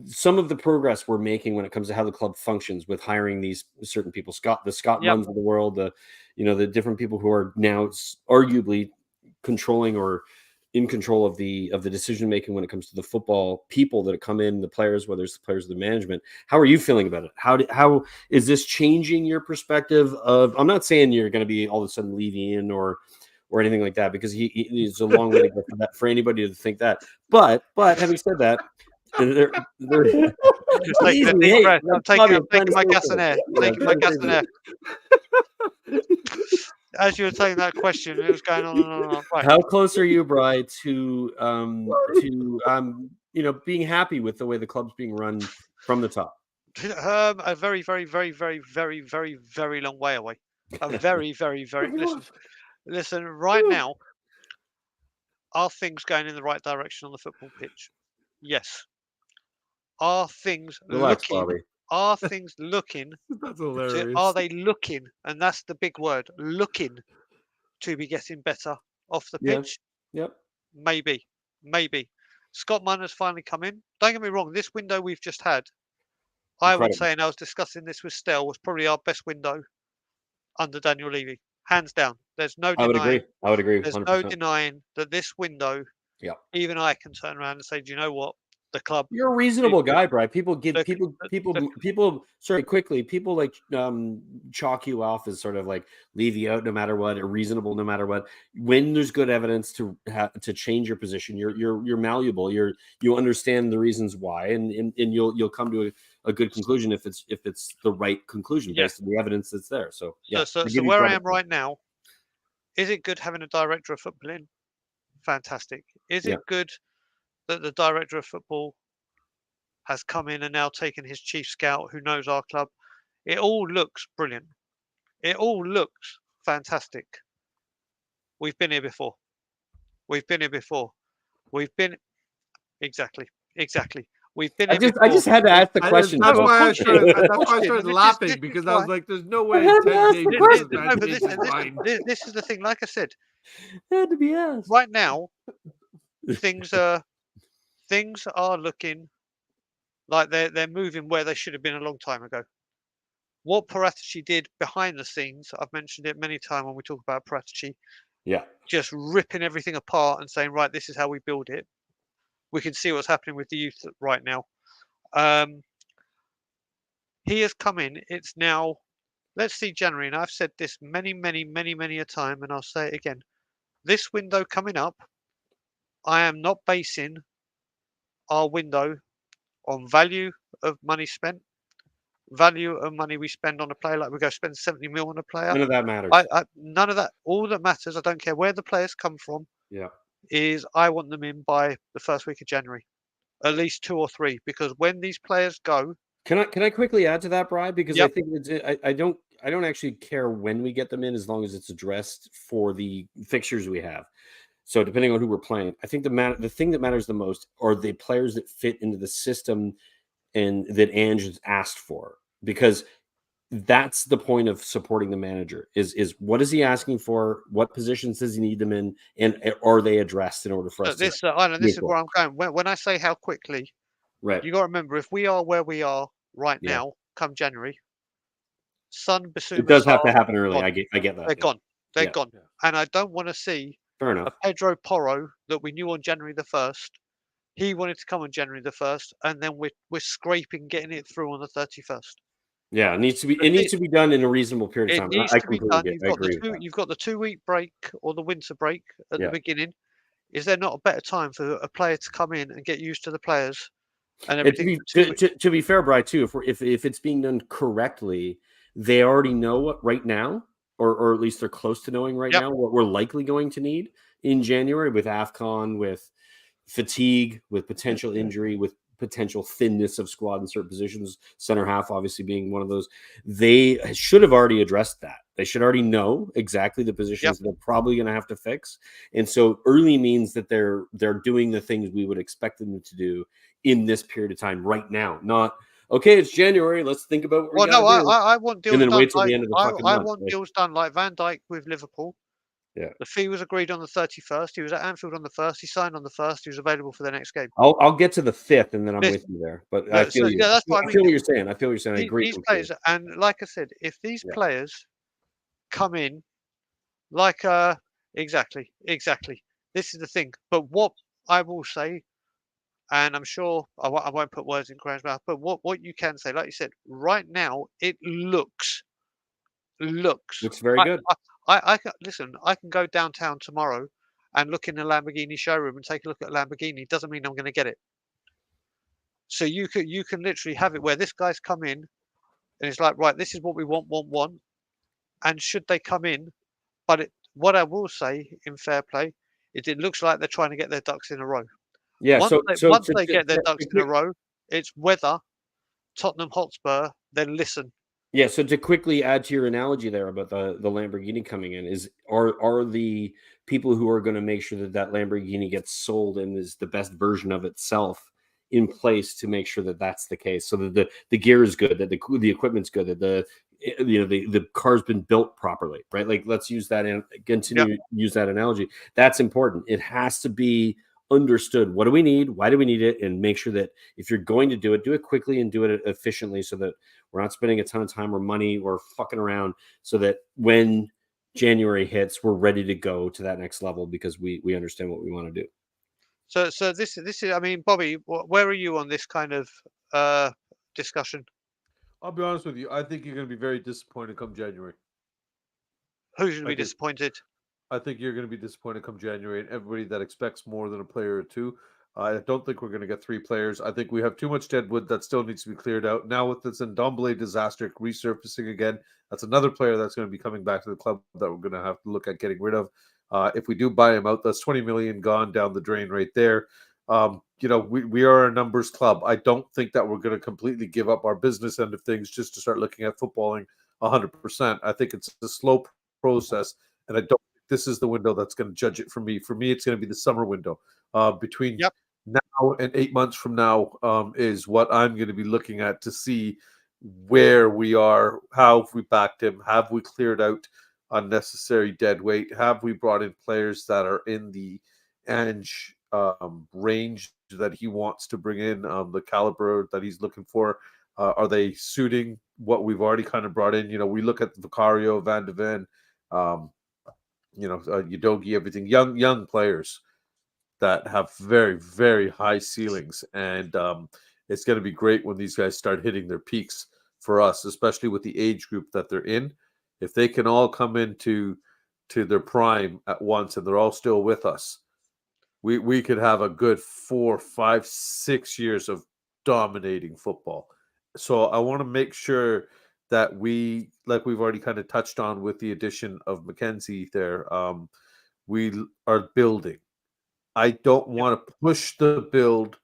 Speaker 2: some of the progress we're making when it comes to how the club functions with hiring these certain people, Scott Munns of the world, the different people who are now arguably controlling or in control of the decision making when it comes to the football people that come in, the players, whether it's the players or the management. How are you feeling about it? How is this changing your perspective of? I'm not saying you're going to be all of a sudden Levy-ian or anything like that, because he's a long way to go for anybody to think that. But having said that. They're
Speaker 1: just taking a deep breath. I'm taking my gas and air. Taking my gas and air. As you were taking that question, it was going on and on and on. Right.
Speaker 2: How close are you, Bri, to being happy with the way the club's being run from the top?
Speaker 1: A very, very, very, very, very, very, very long way away. A very, very, very. Listen. Right now, are things going in the right direction on the football pitch? Yes. Are things looking? Are things looking?
Speaker 4: That's hilarious.
Speaker 1: Are they looking? And that's the big word. Looking to be getting better off the pitch.
Speaker 2: Yep.
Speaker 1: Maybe. Scott Munn has finally come in. Don't get me wrong. This window we've just had, I would say, and I was discussing this with Stel, was probably our best window under Daniel Levy, hands down. There's no denying.
Speaker 2: I would agree.
Speaker 1: There's
Speaker 2: 100%.
Speaker 1: no denying that this window. Even I can turn around and say, do you know what? The club.
Speaker 2: You're a reasonable guy, Bri. People like chalk you off as sort of like leave you out no matter what, or reasonable no matter what. When there's good evidence to change your position, you're malleable. You understand the reasons why, and you'll come to a good conclusion if it's the right conclusion based on the evidence that's there. So
Speaker 1: where I am right now, is it good having a director of football in? Fantastic. Is it good that the director of football has come in and now taken his chief scout who knows our club? It all looks brilliant. It all looks fantastic. We've been here before. Exactly. We've been here before.
Speaker 2: I just had to ask the question.
Speaker 4: That's why I started laughing, because I was like, there's no way.
Speaker 1: This is the thing. Like I said,
Speaker 2: it had to be asked.
Speaker 1: Right now, things are looking like they're moving where they should have been a long time ago. What Paratici did behind the scenes, I've mentioned it many times when we talk about Paratici.
Speaker 2: Yeah.
Speaker 1: just ripping everything apart and saying, right, this is how we build it. We can see what's happening with the youth right now. He has come in. It's now, let's see January. And I've said this many, many, many, many a time, and I'll say it again. This window coming up, I am not basing our window on value of money spent, value of money we spend on a player. Like we go spend 70 mil on a player.
Speaker 2: None of that matters.
Speaker 1: None of that. All that matters, I don't care where the players come from,
Speaker 2: Yeah.
Speaker 1: is I want them in by the first week of January. At least 2 or 3, because when these players go,
Speaker 2: Can I quickly add to that, Brian? Because I
Speaker 1: Yep.
Speaker 2: think I don't actually care when we get them in, as long as it's addressed for the fixtures we have. So depending on who we're playing, I think the thing that matters the most are the players that fit into the system and that Ange has asked for, because that's the point of supporting the manager is what is he asking for? What positions does he need them in? And are they addressed in order for us
Speaker 1: this
Speaker 2: to
Speaker 1: Ireland, this is
Speaker 2: move
Speaker 1: where I'm going. When I say how quickly,
Speaker 2: right?
Speaker 1: you got to remember, if we are where we are right
Speaker 2: Yeah.
Speaker 1: now, come January, Son,
Speaker 2: It
Speaker 1: Bissouma,
Speaker 2: does have to
Speaker 1: Sarr,
Speaker 2: happen early.
Speaker 1: gone.
Speaker 2: I get that.
Speaker 1: They're
Speaker 2: Yeah.
Speaker 1: gone. They're
Speaker 2: Yeah.
Speaker 1: gone.
Speaker 3: Yeah.
Speaker 1: And I don't want to see
Speaker 2: Fair
Speaker 1: a
Speaker 2: enough.
Speaker 1: Pedro Porro that we knew on January the 1st. He wanted to come on January the 1st, and then we're scraping getting it through on the 31st.
Speaker 2: Yeah, it needs to be
Speaker 1: But
Speaker 2: done in a reasonable period of
Speaker 1: it
Speaker 2: time.
Speaker 1: needs
Speaker 2: I
Speaker 1: to be
Speaker 2: completely
Speaker 1: done.
Speaker 2: get. I agree with that.
Speaker 1: You've got the 2-week break or the winter break at the
Speaker 2: Yeah.
Speaker 1: beginning. Is there not a better time for a player to come in and get used to the players and
Speaker 2: And
Speaker 1: everything? For 2 weeks?
Speaker 2: to be fair, Brian, too, if it's being done correctly, they already know what right now, or at least they're close to knowing right
Speaker 1: Yep.
Speaker 2: now what we're likely going to need in January with AFCON, with fatigue, with potential injury, with potential thinness of squad in certain positions, center half obviously being one of those. They should have already addressed that. They should already know exactly the positions that they're probably going to have to fix. And so early means that they're doing the things we would expect them to do in this period of time right now. Not, okay, it's January, let's think about what we
Speaker 1: Well,
Speaker 2: got
Speaker 1: no,
Speaker 2: to do.
Speaker 1: I want
Speaker 2: And
Speaker 1: deals
Speaker 2: then
Speaker 1: done
Speaker 2: wait till the end of the fucking
Speaker 1: I
Speaker 2: month.
Speaker 1: want deals done like Van Dijk with Liverpool.
Speaker 2: Yeah.
Speaker 1: The fee was agreed on the 31st. He was at Anfield on the 1st. He signed on the 1st. He was available for the next game.
Speaker 2: I'll get to the 5th, and then I'm
Speaker 1: This-
Speaker 2: with you there. But I
Speaker 1: So
Speaker 2: feel you.
Speaker 1: yeah, that's what I
Speaker 2: I
Speaker 1: mean.
Speaker 2: feel what you're saying. I feel what you're saying. I agree
Speaker 1: These
Speaker 2: completely.
Speaker 1: players, and like I said, if these
Speaker 2: Yeah.
Speaker 1: players come in like exactly. This is the thing. But what I will say, and I'm sure I won't put words in Graham's mouth, but what you can say, like you said, right now it looks.
Speaker 2: Looks very good.
Speaker 1: I can listen. I can go downtown tomorrow and look in the Lamborghini showroom and take a look at a Lamborghini. Doesn't mean I'm going to get it. So you can literally have it where this guy's come in and it's like, right, this is what we want. And should they come in, but what I will say in fair play is it looks like they're trying to get their ducks in a row.
Speaker 2: Yeah.
Speaker 1: Once they get their ducks in a row, it's whether Tottenham Hotspur then listen.
Speaker 2: Yeah, so to quickly add to your analogy there about the Lamborghini coming in, are the people who are going to make sure that that Lamborghini gets sold and is the best version of itself in place to make sure that that's the case, so that the gear is good, that the equipment's good, that the car's been built properly, right? Like, let's use that and continue use that analogy. That's important. It has to be understood. What do we need? Why do we need it? And make sure that if you're going to do it quickly and do it efficiently, so that we're not spending a ton of time or money or fucking around, so that when January hits, we're ready to go to that next level because we understand what we want to do.
Speaker 1: So this is. I mean, Bobby, where are you on this kind of discussion?
Speaker 3: I'll be honest with you. I think you're going to be very disappointed come January.
Speaker 1: Who's going to be
Speaker 3: I do.
Speaker 1: disappointed?
Speaker 3: I think you're going to be disappointed come January, and everybody that expects more than a player or two. I don't think we're going to get 3 players. I think we have too much deadwood that still needs to be cleared out. Now with this Ndombele disaster resurfacing again, that's another player that's going to be coming back to the club that we're going to have to look at getting rid of. If we do buy him out, that's 20 million gone down the drain right there. We are a numbers club. I don't think that we're going to completely give up our business end of things just to start looking at footballing 100%. I think it's a slow process, and I don't think this is the window that's going to judge it for me. For me, it's going to be the summer window between now and 8 months from now is what I'm going to be looking at to see where we are. How have we backed him? Have we cleared out unnecessary dead weight? Have we brought in players that are in the Ange range that he wants to bring in, the caliber that he's looking for? Are they suiting what we've already kind of brought in? We look at Vicario, Van de Ven, Udogie, everything, young players that have very, very high ceilings. And it's going to be great when these guys start hitting their peaks for us, especially with the age group that they're in. If they can all come into their prime at once and they're all still with us, we could have a good 4, 5, 6 years of dominating football. So I want to make sure that we, like we've already kind of touched on with the addition of Mackenzie there, we are building. I don't want to push the build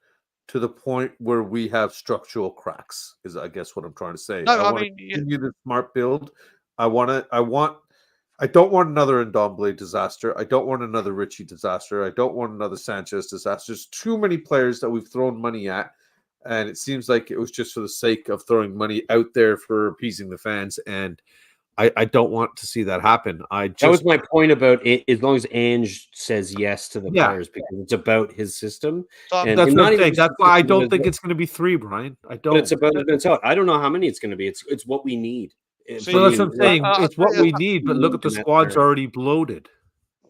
Speaker 3: to the point where we have structural cracks, is I guess what I'm trying to say.
Speaker 1: No,
Speaker 3: I want to continue the smart build. I don't want another Ndombele disaster. I don't want another Richie disaster. I don't want another Sanchez disaster. There's too many players that we've thrown money at, and it seems like it was just for the sake of throwing money out there for appeasing the fans, and I don't want to see that happen.
Speaker 2: That was my point about it. As long as Ange says yes to the players, because it's about his system.
Speaker 1: And
Speaker 4: that's what I'm saying. That's why I don't think it's going to be 3, Brian. I don't.
Speaker 2: But it's about I don't know how many it's going to be. It's what we need.
Speaker 4: So that's what I'm saying. It's what we need. But look at the squad's already bloated.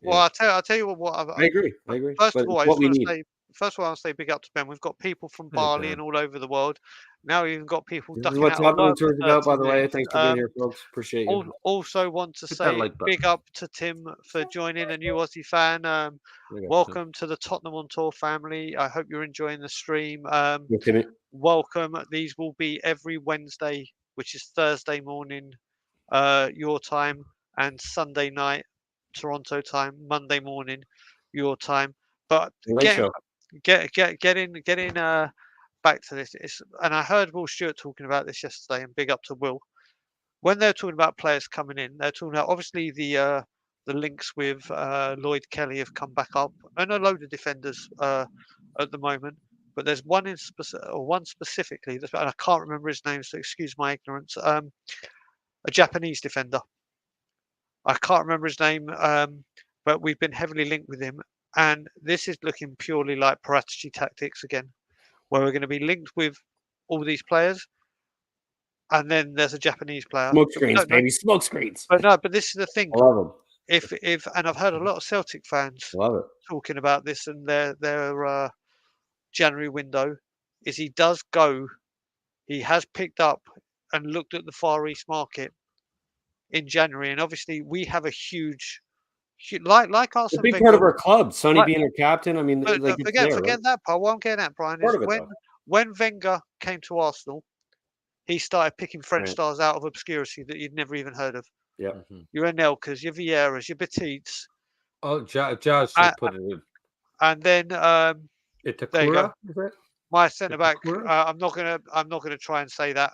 Speaker 1: Well, I'll tell you what.
Speaker 2: I agree.
Speaker 1: First of all, I want to say big up to Ben. We've got people from Bali and all over the world. Now we've even got people ducking out.
Speaker 2: This is what Tottenham Tours about, by the way. Thanks for being here, folks. Appreciate you.
Speaker 1: Also want to say big up to Tim for joining, a new Aussie fan. Welcome to the Tottenham on Tour family. I hope you're enjoying the stream. Welcome. These will be every Wednesday, which is Thursday morning, your time, and Sunday night, Toronto time, Monday morning, your time. But get in back to this. And I heard Will Stewart talking about this yesterday, and big up to Will. When they're talking about players coming in, they're talking about obviously the links with Lloyd Kelly have come back up, and a load of defenders at the moment. But there's one specifically, and I can't remember his name, so excuse my ignorance. A Japanese defender. I can't remember his name, but we've been heavily linked with him, and this is looking purely like Paratici tactics again, where we're going to be linked with all these players, and then there's a Japanese player.
Speaker 2: Smoke screens, baby, smoke screens.
Speaker 1: But this is the thing.
Speaker 2: I love them.
Speaker 1: If and I've heard a lot of Celtic fans talking about this and their January window, is he has picked up and looked at the Far East market in January, and obviously we have a huge like Arsenal.
Speaker 2: A big part of our club, Sonny being our captain. I mean,
Speaker 1: forget that part. What I'm getting at, Brian, is when Wenger came to Arsenal, he started picking French stars out of obscurity that you'd never even heard of.
Speaker 2: Yeah,
Speaker 1: your Anelkas, your Vieiras, your Batites.
Speaker 4: Oh, Jazz put it in.
Speaker 1: And then there you go. My centre back. I'm not gonna try and say that.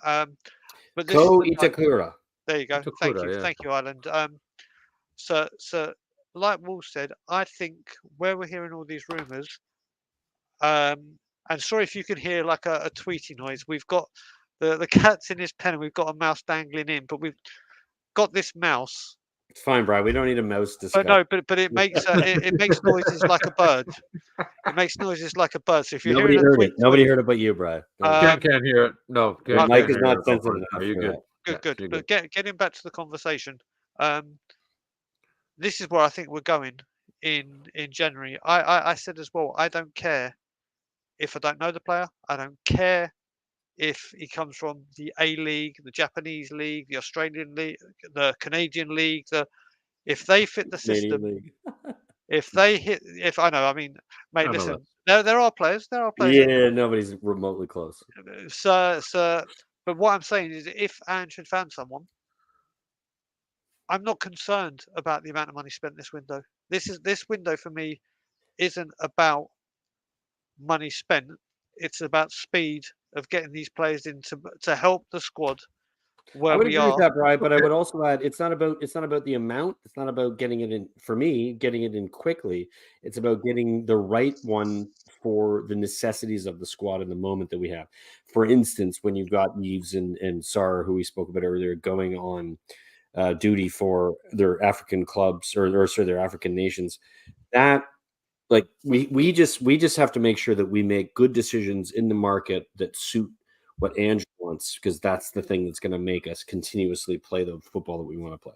Speaker 1: But this
Speaker 2: Itakura.
Speaker 1: There you go. Thank you, Ireland. So like Wolf said, I think where we're hearing all these rumours, and sorry if you can hear like a tweety noise. We've got the cat's in his pen and we've got a mouse dangling in, but we've got this mouse.
Speaker 2: It's fine, Brian. We don't need a mouse to.
Speaker 1: But no, but it makes it makes noises like a bird. It makes noises like a bird. So if you're
Speaker 2: nobody heard it, nobody heard it but you, Brian.
Speaker 4: Can't hear it. No,
Speaker 2: Mike is not sensitive.
Speaker 4: Are you good?
Speaker 1: Good. But getting back to the conversation, this is where I think we're going in January. I said as well, I don't care if I don't know the player. I don't care if he comes from the A League, the Japanese League, the Australian League, the Canadian League. If they fit the system, if I know, I mean, mate, listen, there are players.
Speaker 2: Yeah, nobody's remotely close.
Speaker 1: But what I'm saying is, if Ange had found someone, I'm not concerned about the amount of money spent this window. This window for me isn't about money spent. It's about speed of getting these players in to help the squad where
Speaker 2: I would
Speaker 1: we
Speaker 2: agree
Speaker 1: are.
Speaker 2: with that, Brian, but I would also add it's not about the amount. It's not about getting it in. For me, getting it in quickly. It's about getting the right one for the necessities of the squad in the moment that we have. For instance, when you've got Yves and Sarr, who we spoke about earlier, going on duty for their African clubs or their African nations, that like we just have to make sure that we make good decisions in the market that suit what Ange wants, because that's the thing that's going to make us continuously play the football that we want to play.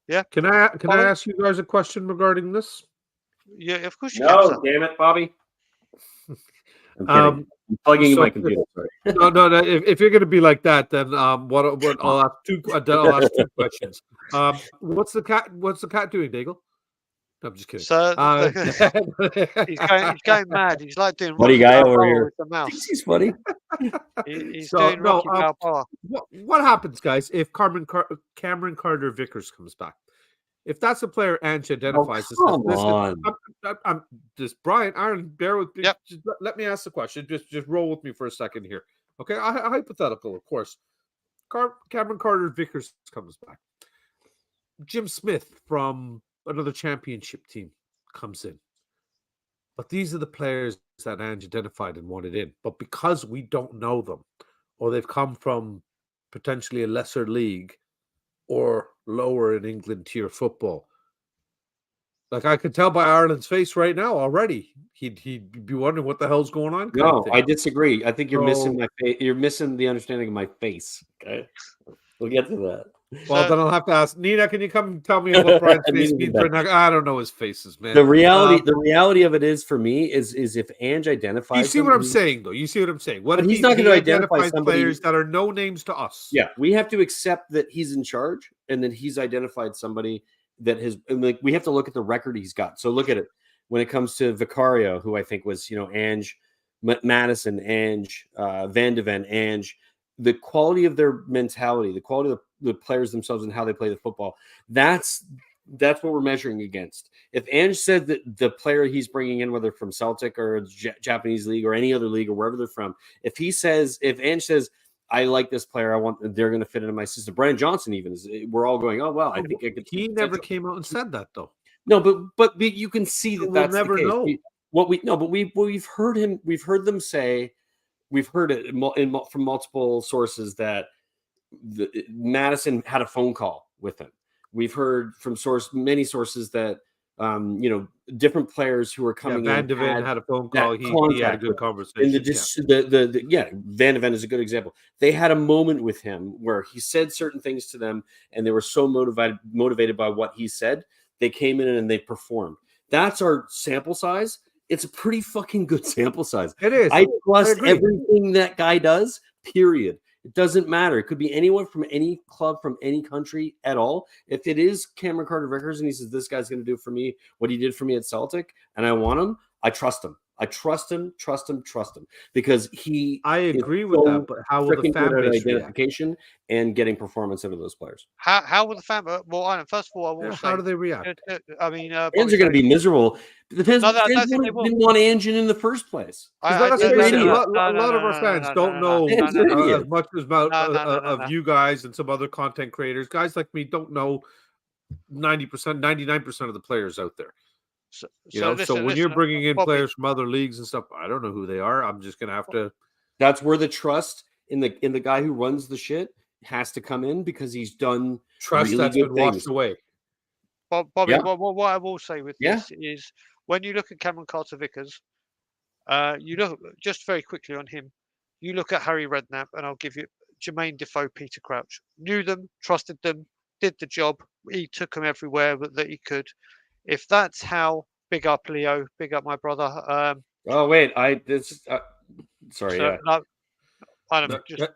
Speaker 1: Yeah.
Speaker 4: Can I
Speaker 1: Bobby?
Speaker 4: ask you guys a question regarding this?
Speaker 1: Yeah, of course you can. Sir.
Speaker 2: No, damn it, Bobby. I'm kidding.
Speaker 4: Um,
Speaker 2: I'm plugging in
Speaker 4: so-
Speaker 2: my computer. Sorry.
Speaker 4: no. If you're going to be like that, then what I'll ask two questions. What's the cat doing, Daigle? No, I'm just kidding.
Speaker 1: So he's going mad. He's like doing
Speaker 2: Buddy
Speaker 1: Rocky
Speaker 2: guy over
Speaker 1: Balboa
Speaker 2: here.
Speaker 1: with the mouse.
Speaker 2: Thinks he's funny.
Speaker 1: He's
Speaker 4: So,
Speaker 1: doing
Speaker 4: no,
Speaker 1: Rocky Balboa.
Speaker 4: what happens, guys, if Cameron Carter Vickers comes back? If that's a player Ange identifies as
Speaker 2: come on.
Speaker 4: I'm just Brian, Aaron, bear with me.
Speaker 1: Yep.
Speaker 4: Just let me ask the question. Just roll with me for a second here. Okay, a hypothetical, of course. Cameron Carter Vickers comes back. Jim Smith from another championship team comes in. But these are the players that Ange identified and wanted in. But because we don't know them, or they've come from potentially a lesser league or lower in England tier football, like I could tell by Ireland's face right now already, he'd be wondering what the hell's going on.
Speaker 2: No, I disagree. I think you're missing
Speaker 4: So-
Speaker 2: my face. You're missing the understanding of my face. Okay, we'll get to that.
Speaker 4: Well,
Speaker 1: So-
Speaker 4: then I'll have to ask Nina. Can you come tell me what Brian's face
Speaker 2: Nina's
Speaker 4: means
Speaker 2: back.
Speaker 4: right now? I don't know his faces, man.
Speaker 2: The reality of it is for me is if Ange identifies.
Speaker 4: You see
Speaker 2: them,
Speaker 4: what I'm saying, though. You see what I'm saying. What
Speaker 2: But
Speaker 4: if
Speaker 2: he's not gonna identify
Speaker 4: identifies
Speaker 2: somebody-
Speaker 4: players that are no names to us?
Speaker 2: Yeah, we have to accept that he's in charge and that he's identified somebody that has. And like we have to look at the record he's got. So look at it when it comes to Vicario, who I think was Ange, Madison, Ange, Van de Ven, Ange. The quality of their mentality, the quality of the players themselves and how they play the football. That's what we're measuring against. If Ange said that the player he's bringing in, whether from Celtic or Japanese league or any other league or wherever they're from, if Ange says, I like this player, they're going to fit into my system. Brian Johnson even we're all going, oh well, I think I could.
Speaker 4: He never came out and said that though.
Speaker 2: No, but you can see that
Speaker 4: So
Speaker 2: that's
Speaker 4: we'll never
Speaker 2: the case.
Speaker 4: know.
Speaker 2: We've heard him. We've heard them say. We've heard it from multiple sources that Madison had a phone call with him. We've heard from many sources that different players who are coming
Speaker 4: Van
Speaker 2: in
Speaker 4: de Ven had a phone call. He had a good conversation.
Speaker 2: And Van de Ven is a good example. They had a moment with him where he said certain things to them, and they were so motivated by what he said. They came in and they performed. That's our sample size. It's a pretty fucking good sample size.
Speaker 4: It is.
Speaker 2: I trust
Speaker 4: agree.
Speaker 2: everything that guy does, period. It doesn't matter. It could be anyone from any club, from any country at all. If it is Cameron Carter Vickers and he says, this guy's going to do for me what he did for me at Celtic, and I want him, I trust him. I trust him because
Speaker 4: I agree with that, but how will the
Speaker 2: freaking
Speaker 4: fan
Speaker 2: good at
Speaker 4: base react?
Speaker 2: identification and getting performance out of those players.
Speaker 1: How will the fan? Well, Ivan, first of all, I will say.
Speaker 4: How do they react?
Speaker 1: I mean,
Speaker 2: Fans are going to be miserable. The fans,
Speaker 1: No, I don't
Speaker 2: fans
Speaker 1: think they will.
Speaker 2: didn't want Ange in the first place.
Speaker 4: Let's
Speaker 2: I-
Speaker 4: face it, a
Speaker 2: no,
Speaker 4: lot of our fans don't know
Speaker 2: no, no.
Speaker 4: as much as about
Speaker 1: No.
Speaker 4: of you guys and some other content creators. Guys like me don't know 90%, 99% of the players out there.
Speaker 1: So
Speaker 4: So when you're bringing in
Speaker 1: Bobby,
Speaker 4: players from other leagues and stuff, I don't know who they are. I'm just gonna have to.
Speaker 2: That's where the trust in the guy who runs the shit has to come in because he's done
Speaker 4: Trust
Speaker 2: really
Speaker 4: that's
Speaker 2: good
Speaker 4: been washed
Speaker 2: things.
Speaker 4: away.
Speaker 1: Bobby,
Speaker 2: Yeah.
Speaker 1: what I will say with
Speaker 2: Yeah.
Speaker 1: this is when you look at Cameron Carter Vickers, you look just very quickly on him. You look at Harry Redknapp, and I'll give you Jermaine Defoe, Peter Crouch. Knew them, trusted them, did the job. He took them everywhere that he could. If that's how, big up Leo, big up my brother.
Speaker 2: Oh wait, sorry,
Speaker 1: So,
Speaker 2: yeah.
Speaker 1: no, I don't know, just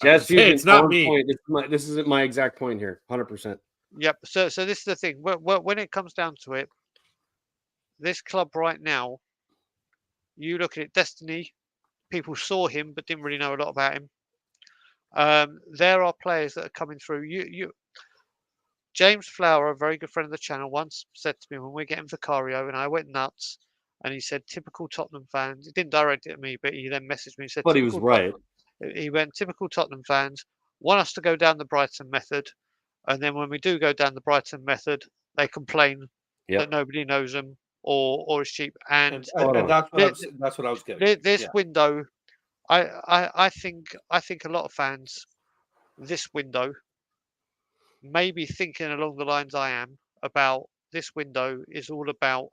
Speaker 2: Jazz
Speaker 4: Hey,
Speaker 2: Fusion,
Speaker 4: it's not
Speaker 2: on
Speaker 4: me.
Speaker 2: point. This isn't my exact point here. 100%.
Speaker 1: yep. So this is the thing. When it comes down to it, this club right now, you look at it, Destiny. People saw him but didn't really know a lot about him. There are players that are coming through. James Flower, a very good friend of the channel, once said to me when we're getting Vicario, and I went nuts. And he said, "Typical Tottenham fans." He didn't direct it at me, but he then messaged me and said,
Speaker 2: But he was
Speaker 1: "Typical
Speaker 2: right.
Speaker 1: He went, typical Tottenham fans want us to go down the Brighton method, and then when we do go down the Brighton method, they complain that nobody knows them or is cheap." And
Speaker 3: And that's what I was getting.
Speaker 1: this window, I think a lot of fans this window may be thinking along the lines I am about. This window is all about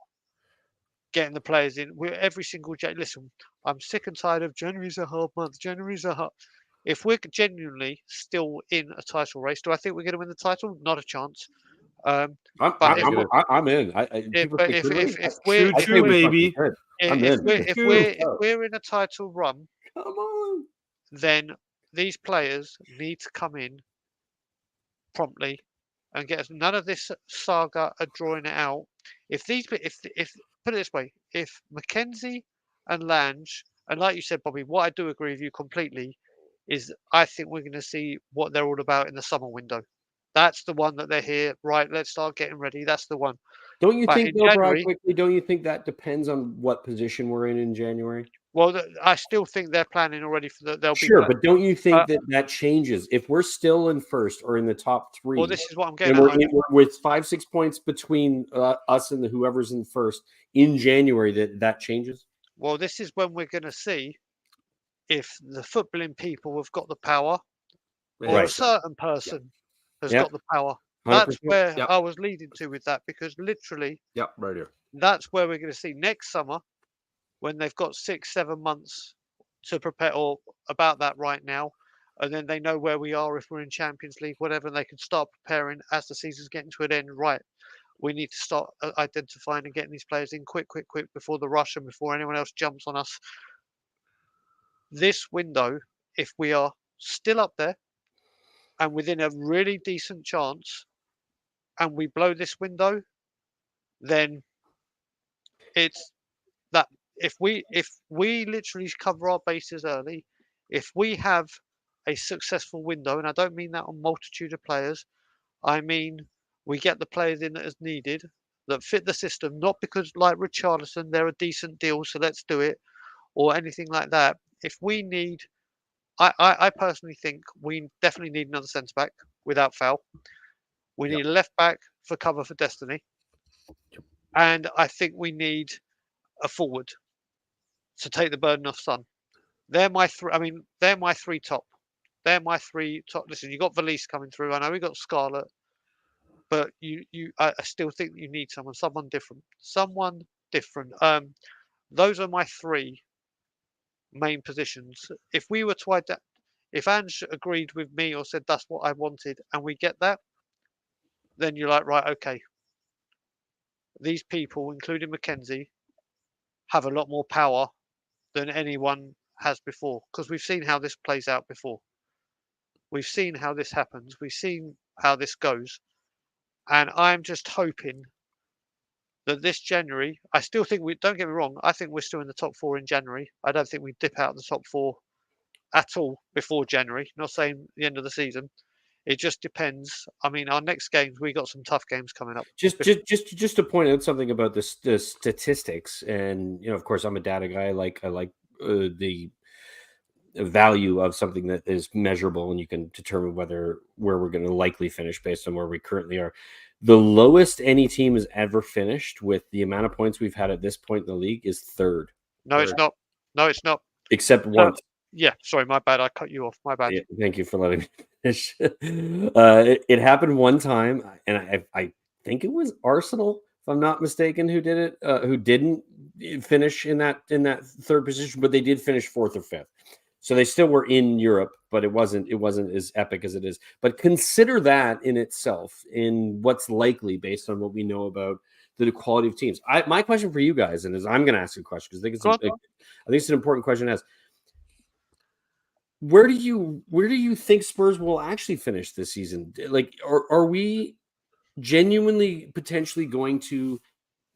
Speaker 1: getting the players in. Every single listen, I'm sick and tired of January's a hard month. January's a hard. If we're genuinely still in a title race, do I think we're going to win the title? Not a chance. But
Speaker 2: I'm in. People
Speaker 1: but
Speaker 2: think,
Speaker 1: if
Speaker 2: I
Speaker 1: we're
Speaker 2: think we
Speaker 4: baby.
Speaker 2: fucking could. I'm
Speaker 1: if
Speaker 2: in.
Speaker 1: if we're in a title run,
Speaker 2: Come on.
Speaker 1: then these players need to come in promptly and get us none of this saga of drawing it out. If put it this way, if Mackenzie and Lange, and like you said, Bobby, what I do agree with you completely is I think we're going to see what they're all about in the summer window. That's the one that they're here. Right, let's start getting ready. That's the one.
Speaker 2: Don't you
Speaker 1: But
Speaker 2: think,
Speaker 1: in
Speaker 2: though, Brad,
Speaker 1: January,
Speaker 2: quickly, don't you think that depends on what position we're in January?
Speaker 1: well, I still think they're planning already for the. They'll
Speaker 2: Sure,
Speaker 1: be.
Speaker 2: but don't you think that changes if we're still in first or in the top three?
Speaker 1: Well, this is what I'm
Speaker 2: and
Speaker 1: getting at.
Speaker 2: we're with 5-6 points between us and whoever's in first in January. That changes.
Speaker 1: Well, this is when we're going to see if the footballing people have got the power, or
Speaker 2: Right.
Speaker 1: a certain person has
Speaker 2: Yep.
Speaker 1: got the power.
Speaker 2: 100%.
Speaker 1: That's where
Speaker 4: Yep.
Speaker 1: I was leading to with that, because literally
Speaker 4: Yep, right here.
Speaker 1: that's where we're going to see next summer, when they've got 6-7 months to prepare, or about that right now, and then they know where we are if we're in Champions League, whatever, and they can start preparing as the season's getting to an end. Right, we need to start identifying and getting these players in quick before the rush and before anyone else jumps on us. This window, if we are still up there and within a really decent chance, and we blow this window, then it's that if we literally cover our bases early, if we have a successful window, and I don't mean that on multitude of players, I mean we get the players in that is needed, that fit the system, not because like Richarlison, they're a decent deal, so let's do it, or anything like that. If we need, I personally think we definitely need another centre back without foul. We need a left back for cover for Destiny, and I think we need a forward to take the burden off Son. They're my three. I mean, they're my three top. They're my three top. Listen, you got Valise coming through. I know we got Scarlett, but I still think you need someone different, someone different. Those are my three main positions. If we were to if Ange agreed with me or said that's what I wanted, and we get that, then you're like, right, okay. These people, including Mackenzie, have a lot more power than anyone has before, because we've seen how this plays out before. We've seen how this happens. We've seen how this goes. And I'm just hoping that this January, I still think don't get me wrong, I think we're still in the top four in January. I don't think we dip out of the top four at all before January. Not saying the end of the season. It just depends. I mean, our next games, we got some tough games coming up.
Speaker 2: Just to point out something about the statistics, and of course, I'm a data guy. I like the value of something that is measurable, and you can determine where we're going to likely finish based on where we currently are. The lowest any team has ever finished with the amount of points we've had at this point in the league is third.
Speaker 1: No, it's not. No, it's not.
Speaker 2: Except once.
Speaker 1: Yeah, sorry, my bad. I cut you off. My bad.
Speaker 2: Yeah, thank you for letting me finish. It happened one time, and I think it was Arsenal, if I'm not mistaken, who did it. Who didn't finish in that third position, but they did finish fourth or fifth. So they still were in Europe, but it wasn't as epic as it is. But consider that in itself, in what's likely based on what we know about the quality of teams. My question for you guys, and I'm going to ask you a question because I think it's an important question to ask. Where do you think Spurs will actually finish this season? Like, are we genuinely potentially going to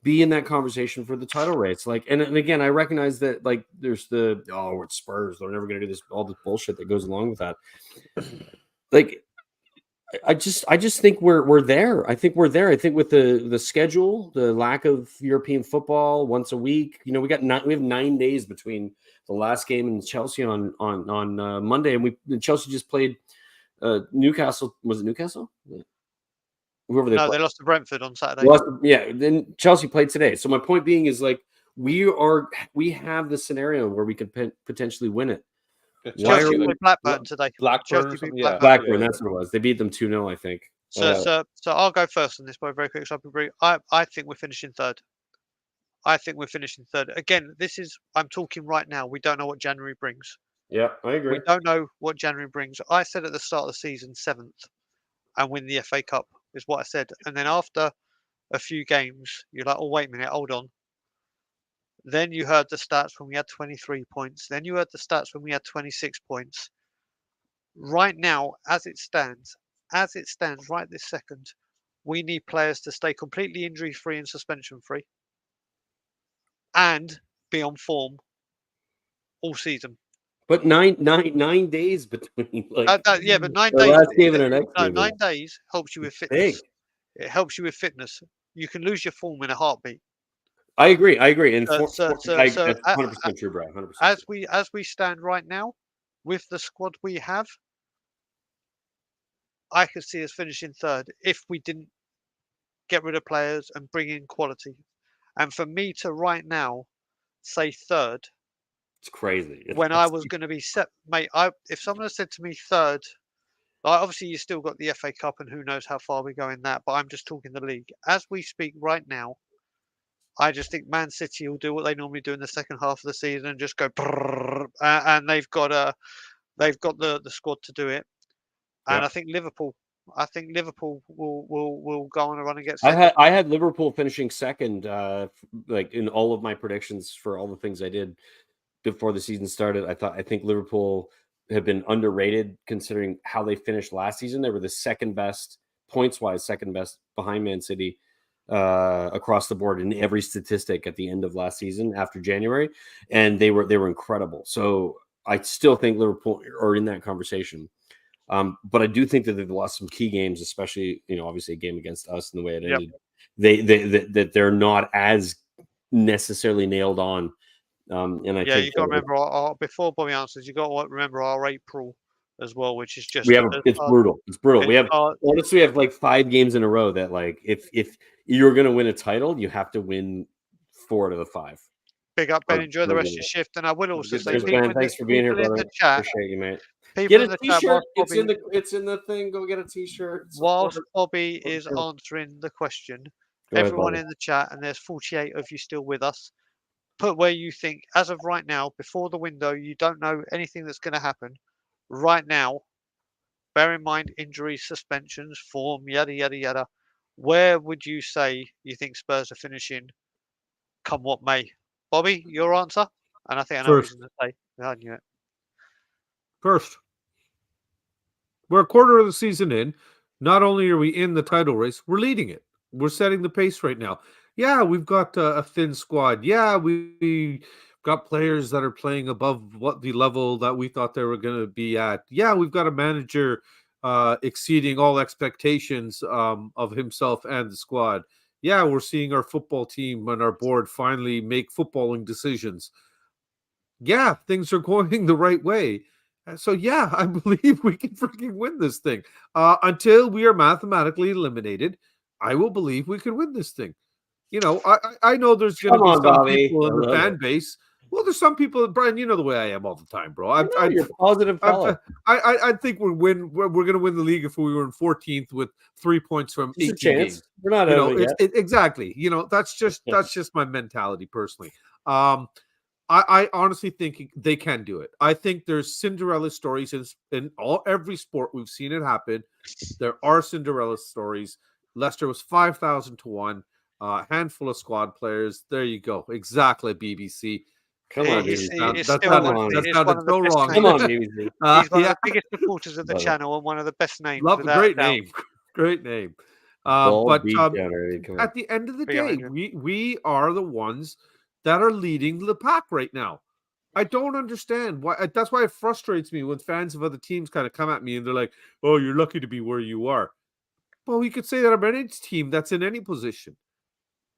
Speaker 2: be in that conversation for the title race? Like, and again, I recognize that like there's it's Spurs, they're never going to do this, all this bullshit that goes along with that. Like, I just think we're there. I think we're there. I think with the schedule, the lack of European football once a week, we have 9 days between the last game in Chelsea on Monday, and Chelsea just played Newcastle. Was it Newcastle? Whoever they
Speaker 1: lost to Brentford on Saturday.
Speaker 2: Then Chelsea played today. So my point being is like we have the scenario where we could potentially win it.
Speaker 1: Chelsea played Blackburn today.
Speaker 3: Blackburn,
Speaker 2: Blackburn, that's what it was. They beat them 2-0, I think.
Speaker 1: So I'll go first on this point very quick. So I think we're finishing third. I think we're finishing third. Again, I'm talking right now. We don't know what January brings.
Speaker 2: Yeah, I agree.
Speaker 1: We don't know what January brings. I said at the start of the season, 7th, and win the FA Cup. is what I said. And then after a few games, you're like, oh, wait a minute, hold on. Then you heard the stats when we had 23 points. Then you heard the stats when we had 26 points. Right now, as it stands right this second, we need players to stay completely injury-free and suspension-free and be on form all season.
Speaker 2: But nine days between
Speaker 1: But 9
Speaker 2: the
Speaker 1: days.
Speaker 2: last game and our next
Speaker 1: No,
Speaker 2: game.
Speaker 1: 9 days helps you with
Speaker 2: Big.
Speaker 1: fitness. It helps you with fitness. You can lose your form in a heartbeat.
Speaker 2: I agree. And
Speaker 1: So-
Speaker 2: that's
Speaker 1: so-
Speaker 2: 100% true, Brad. 100%.
Speaker 1: As we stand right now, with the squad we have, I could see us finishing third if we didn't get rid of players and bring in quality. And for me to right now say third
Speaker 2: It's crazy.
Speaker 1: when I was going to be set, mate, if someone had said to me third, like obviously you still got the FA Cup and who knows how far we go in that, but I'm just talking the league. As we speak right now, I just think Man City will do what they normally do in the second half of the season and just go, and they've got the squad to do it. And
Speaker 2: Yep.
Speaker 1: I think Liverpool will go on a run and get second.
Speaker 2: I had Liverpool finishing second, like in all of my predictions for all the things I did before the season started. I think Liverpool have been underrated considering how they finished last season. They were the second best points-wise, second best behind Man City across the board in every statistic at the end of last season after January, and they were incredible. So I still think Liverpool are in that conversation. But I do think that they've lost some key games, especially, obviously a game against us and the way it ended. That they're not as necessarily nailed on. And I think
Speaker 1: you got to remember before Bobby answers, you got to remember our April as well, which is just
Speaker 2: it's brutal. It's brutal. We have honestly, we have like 5 games in a row that like if you're going to win a title, you have to win 4 out of the 5.
Speaker 1: Big up, Ben. Enjoy the rest of your shift. And I will also say,
Speaker 2: thanks for being here, brother.
Speaker 1: Chat,
Speaker 2: appreciate you, mate.
Speaker 1: People
Speaker 2: Get
Speaker 1: in
Speaker 2: a
Speaker 1: the
Speaker 2: t-shirt.
Speaker 1: chat,
Speaker 2: It's in the thing. Go get a t-shirt.
Speaker 1: Whilst Bobby is answering the question, everyone in the chat, and there's 48 of you still with us, put where you think, as of right now, before the window, you don't know anything that's going to happen. Right now, bear in mind injuries, suspensions, form, yada, yada, yada. Where would you say you think Spurs are finishing come what may? Bobby, your answer? And I think I know what he's going to say. I knew it.
Speaker 4: First. We're a quarter of the season in. Not only are we in the title race, we're leading it. We're setting the pace right now. Yeah, we've got a thin squad. Yeah, we got players that are playing above what the level that we thought they were going to be at. Yeah, we've got a manager exceeding all expectations of himself and the squad. Yeah, we're seeing our football team and our board finally make footballing decisions. Yeah, things are going the right way. So, yeah, I believe we can freaking win this thing. Until we are mathematically eliminated, I will believe we can win this thing. I know there's going to be some people in the fan base. Well, there's some people, Brian, you know the way I am all the time, bro.
Speaker 2: You're a positive fella.
Speaker 4: I think we're going to win the league if we were in 14th with 3 points from 18 games.
Speaker 2: We're not out of it yet.
Speaker 4: Exactly. That's just my mentality personally. I honestly think they can do it. I think there's Cinderella stories in every sport. We've seen it happen. There are Cinderella stories. Leicester was 5,000 to 1. A handful of squad players. There you go. Exactly, BBC.
Speaker 2: Come on, BBC.
Speaker 4: That's not so wrong.
Speaker 1: Come
Speaker 2: on, BBC.
Speaker 1: He's one of the biggest supporters of the channel and one of the best names.
Speaker 4: Great name. Great name. But at the end of the day, we are the ones that are leading the pack right now. I don't understand why. That's why it frustrates me when fans of other teams kind of come at me and they're like, "Oh, you're lucky to be where you are." Well, we could say that about any team that's in any position.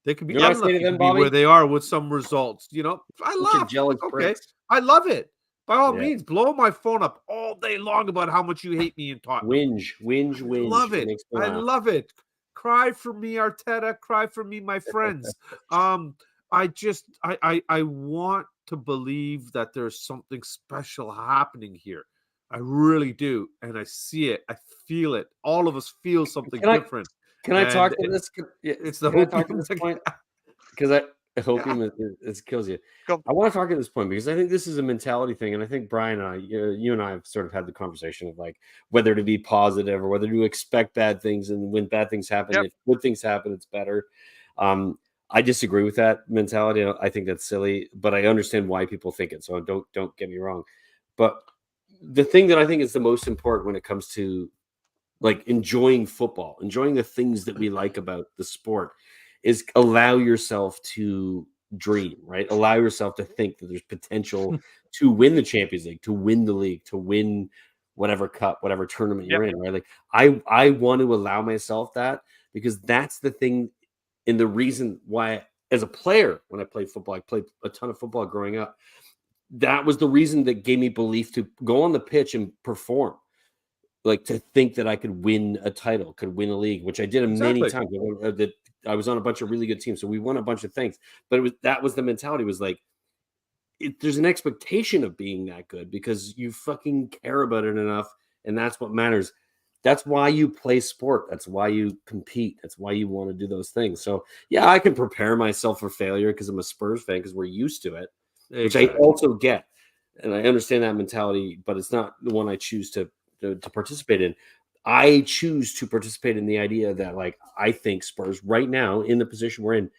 Speaker 4: They could be unlucky to be where they are with some results. I love it. Okay, I love it. By all means, blow my phone up all day long about how much you hate me and Tottenham.
Speaker 2: Whinge.
Speaker 4: Love it. I love it. Cry for me, Arteta. Cry for me, my friends. I want to believe that there's something special happening here. I really do. And I see it. I feel it. All of us feel something different.
Speaker 2: Can I talk to this?
Speaker 4: It's the
Speaker 2: can I talk to this point? Because Hopium it kills you.
Speaker 1: Go.
Speaker 2: I want to talk at this point because I think this is a mentality thing, and I think Brian and I, you and I have sort of had the conversation of like whether to be positive or whether to expect bad things, and when bad things happen,
Speaker 1: Yep.
Speaker 2: if good things happen, it's better. I disagree with that mentality. I think that's silly, but I understand why people think it. So don't get me wrong. But the thing that I think is the most important when it comes to like enjoying football, enjoying the things that we like about the sport, is allow yourself to dream, right? Allow yourself to think that there's potential to win the Champions League, to win the league, to win whatever cup, whatever tournament you're in, right? Like I want to allow myself that, because that's the thing and the reason why as a player, when I played football, I played a ton of football growing up. That was the reason that gave me belief to go on the pitch and perform. Like to think that I could win a title, could win a league, which I did many times. I was on a bunch of really good teams, so we won a bunch of things. But that was the mentality. Was like, there's an expectation of being that good because you fucking care about it enough, and that's what matters. That's why you play sport. That's why you compete. That's why you want to do those things. So yeah, I can prepare myself for failure because I'm a Spurs fan because we're used to it, which I also get, and I understand that mentality. But it's not the one I choose to participate in. I choose to participate in the idea that, like, I think Spurs right now in the position we're in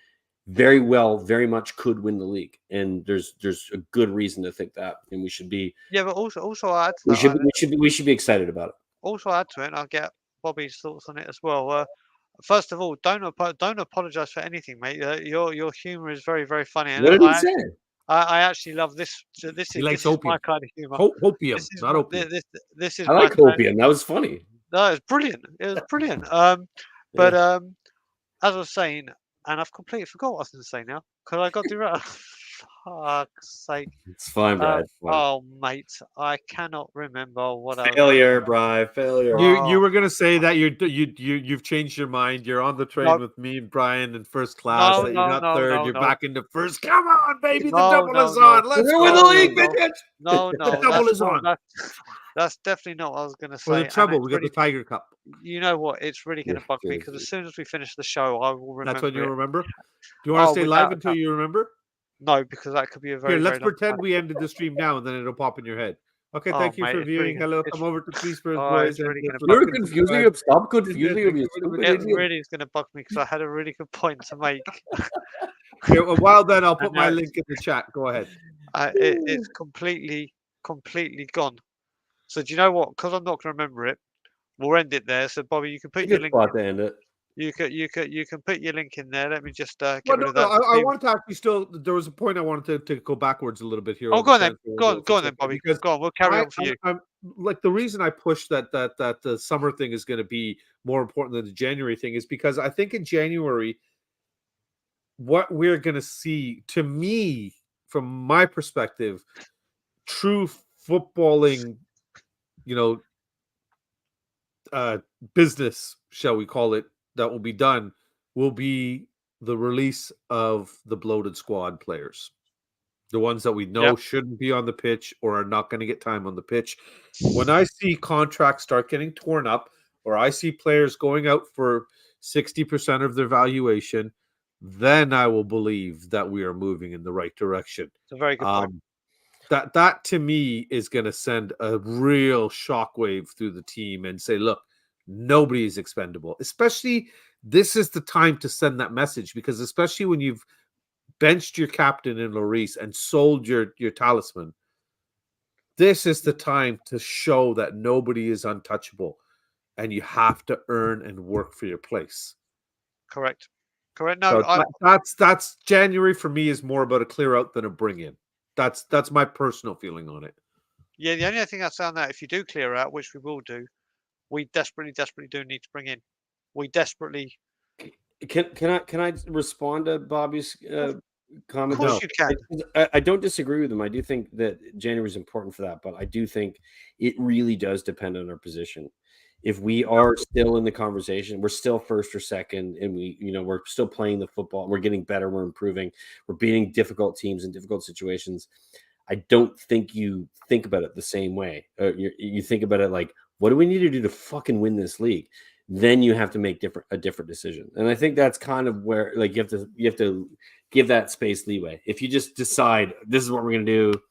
Speaker 2: very much could win the league, and there's a good reason to think that, and we should be.
Speaker 1: Yeah, but also add to
Speaker 2: that, we should be excited about it.
Speaker 1: Also add to it, and I'll get Bobby's thoughts on it as well. First of all, don't apologize for anything, mate. Your humor is very, very funny. And
Speaker 2: what did he say?
Speaker 1: I actually love this. This is my kind of humor.
Speaker 4: Hopium, not opium.
Speaker 1: This is
Speaker 2: I like hopium. That was funny.
Speaker 1: No, it's brilliant. It was brilliant. But as I was saying, and I've completely forgot what I was going to say now because I got to. Fuck's sake.
Speaker 2: It's fine, Brad.
Speaker 1: Oh, mate, I cannot remember what
Speaker 2: failure, Brad. Failure.
Speaker 4: You were gonna say that you've changed your mind. You're on the train with me and Brian in first class. That you're not third. You're back into first. Come on, baby. The double is on. Let's
Speaker 2: win the league, bitch.
Speaker 1: No,
Speaker 4: the double is on.
Speaker 1: That's definitely not what I was going to say.
Speaker 4: For the treble, we got the Tiger Cup.
Speaker 1: You know what? It's really going to bug me because as soon as we finish the show, I will remember.
Speaker 4: That's when you'll remember. Do you want to stay live until you remember?
Speaker 1: No, because that could be a very.
Speaker 4: Here, let's pretend we ended the stream now, and then it'll pop in your head. Okay, thank you for viewing. Hello, come over to Please Spurs Boys.
Speaker 2: You're confusing him. Stop confusing him.
Speaker 1: It really is going to bug me because I had a really good point to make.
Speaker 4: Okay, well, while then, I'll put my link in the chat. Go ahead.
Speaker 1: It's completely gone. So do you know what? Because I'm not going to remember it, we'll end it there. So Bobby, you can put your link.
Speaker 2: To end it.
Speaker 1: You can put your link in there. Let me just get rid of that.
Speaker 4: I want to actually still. There was a point I wanted to go backwards a little bit here.
Speaker 1: Oh, go on then. Go on then, Bobby. Go on. We'll carry on for you.
Speaker 4: I'm like the reason I push that the summer thing is going to be more important than the January thing is because I think in January, what we're going to see, to me, from my perspective, true footballing, business, shall we call it, that will be done will be the release of the bloated squad players, the ones that we know shouldn't be on the pitch or are not going to get time on the pitch. When I see contracts start getting torn up, or I see players going out for 60% of their valuation, then I will believe that we are moving in the right direction.
Speaker 1: It's a very good point.
Speaker 4: That to me is going to send a real shockwave through the team and say, look, nobody is expendable. Especially this is the time to send that message, because especially when you've benched your captain in Lloris and sold your talisman, this is the time to show that nobody is untouchable and you have to earn and work for your place.
Speaker 1: Correct. No,
Speaker 4: so that's January for me is more about a clear out than a bring in. That's my personal feeling on it. Yeah,
Speaker 1: the only thing I say on that, if you do clear out, which we will do, we desperately do need to bring in. We desperately.
Speaker 2: Can I respond to Bobby's comment?
Speaker 1: Of course you can.
Speaker 2: I don't disagree with him. I do think that January is important for that, but I do think it really does depend on our position. If we are still in the conversation, we're still first or second, and we're still playing the football. We're getting better. We're improving. We're beating difficult teams in difficult situations. I don't think you think about it the same way. You think about it like, what do we need to do to fucking win this league? Then you have to make a different decision. And I think that's kind of where, like, you have to give that space leeway. If you just decide this is what we're going to do,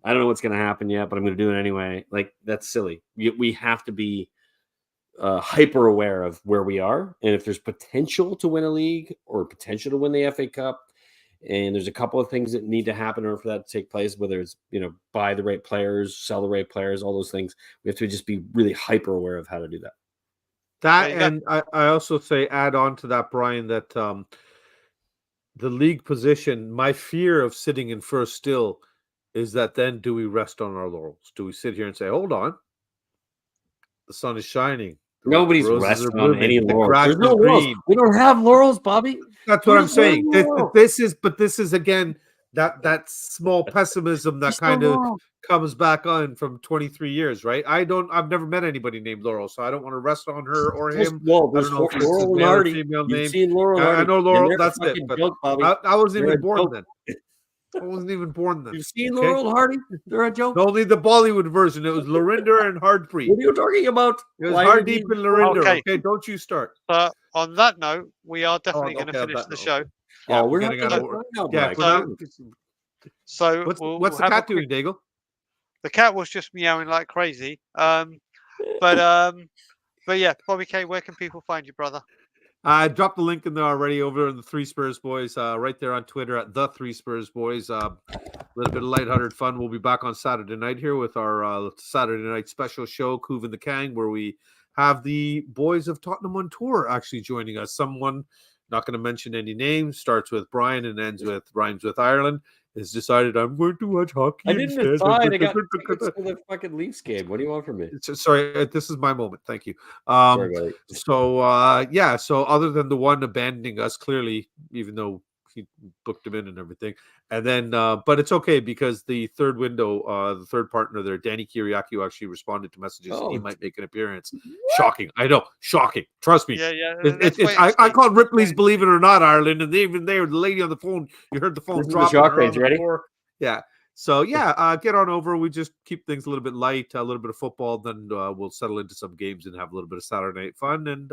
Speaker 2: I don't know what's going to happen yet, but I'm going to do it anyway. Like, that's silly. We have to be hyper aware of where we are. And if there's potential to win a league or potential to win the FA Cup, and there's a couple of things that need to happen in order for that to take place, whether it's, buy the right players, sell the right players, all those things, we have to just be really hyper aware of how to do that.
Speaker 4: And I also say, add on to that, Brian, that the league position, my fear of sitting in first still is that then do we rest on our laurels? Do we sit here and say, hold on, the sun is shining.
Speaker 2: Nobody's resting on any laurels. There's no laurels.
Speaker 4: Green.
Speaker 2: We don't have laurels, Bobby.
Speaker 4: That's what I'm saying. This is again that small pessimism that kind of comes back on from 23 years, right? I've never met anybody named Laurel, so I don't want to rest on her or him.
Speaker 2: Well, there's Laurel and Hardy. You've seen Laurel and Hardy.
Speaker 4: I know Laurel. That's it. But
Speaker 2: joke,
Speaker 4: I wasn't even born then. I wasn't even born then.
Speaker 2: You've seen Laurel and Hardy? They're a joke.
Speaker 4: Only the Bollywood version. It was Lorinder and Hardpreet.
Speaker 2: What are you talking about?
Speaker 4: It was Hardeep and Lorinder. Okay, don't you start.
Speaker 1: But on that note, we are definitely going to finish the show.
Speaker 2: Yeah, we're not going to.
Speaker 1: So
Speaker 4: what's the cat doing, Daigle?
Speaker 1: The cat was just meowing like crazy. But yeah, Bobby K, where can people find you, brother?
Speaker 4: I dropped the link in there already over in the Three Spurs Boys, right there on Twitter at the Three Spurs Boys. A little bit of lighthearted fun. We'll be back on Saturday night here with our Saturday night special show, Coov and the Kang, where we have the boys of Tottenham on tour actually joining us. Someone, not going to mention any names, starts with Brian and rhymes with Ireland, has decided I'm going to watch hockey.
Speaker 2: I didn't decide. I got tickets for the fucking Leafs game. What do you want from me?
Speaker 4: Sorry, this is my moment. Thank you.
Speaker 2: Sorry,
Speaker 4: so other than the one abandoning us, clearly, even though he booked him in and everything, and then but it's okay because the third window, the third partner there, Danny Kiriakou, actually responded to messages. He might make an appearance. What? Shocking. I know. Shocking. Trust me.
Speaker 1: Yeah.
Speaker 4: I called Ripley's Believe It or Not, Ireland, and even there, the lady on the phone, you heard the phone drop.
Speaker 2: Ready?
Speaker 4: Yeah. So get on over. We just keep things a little bit light, a little bit of football, then we'll settle into some games and have a little bit of Saturday night fun. And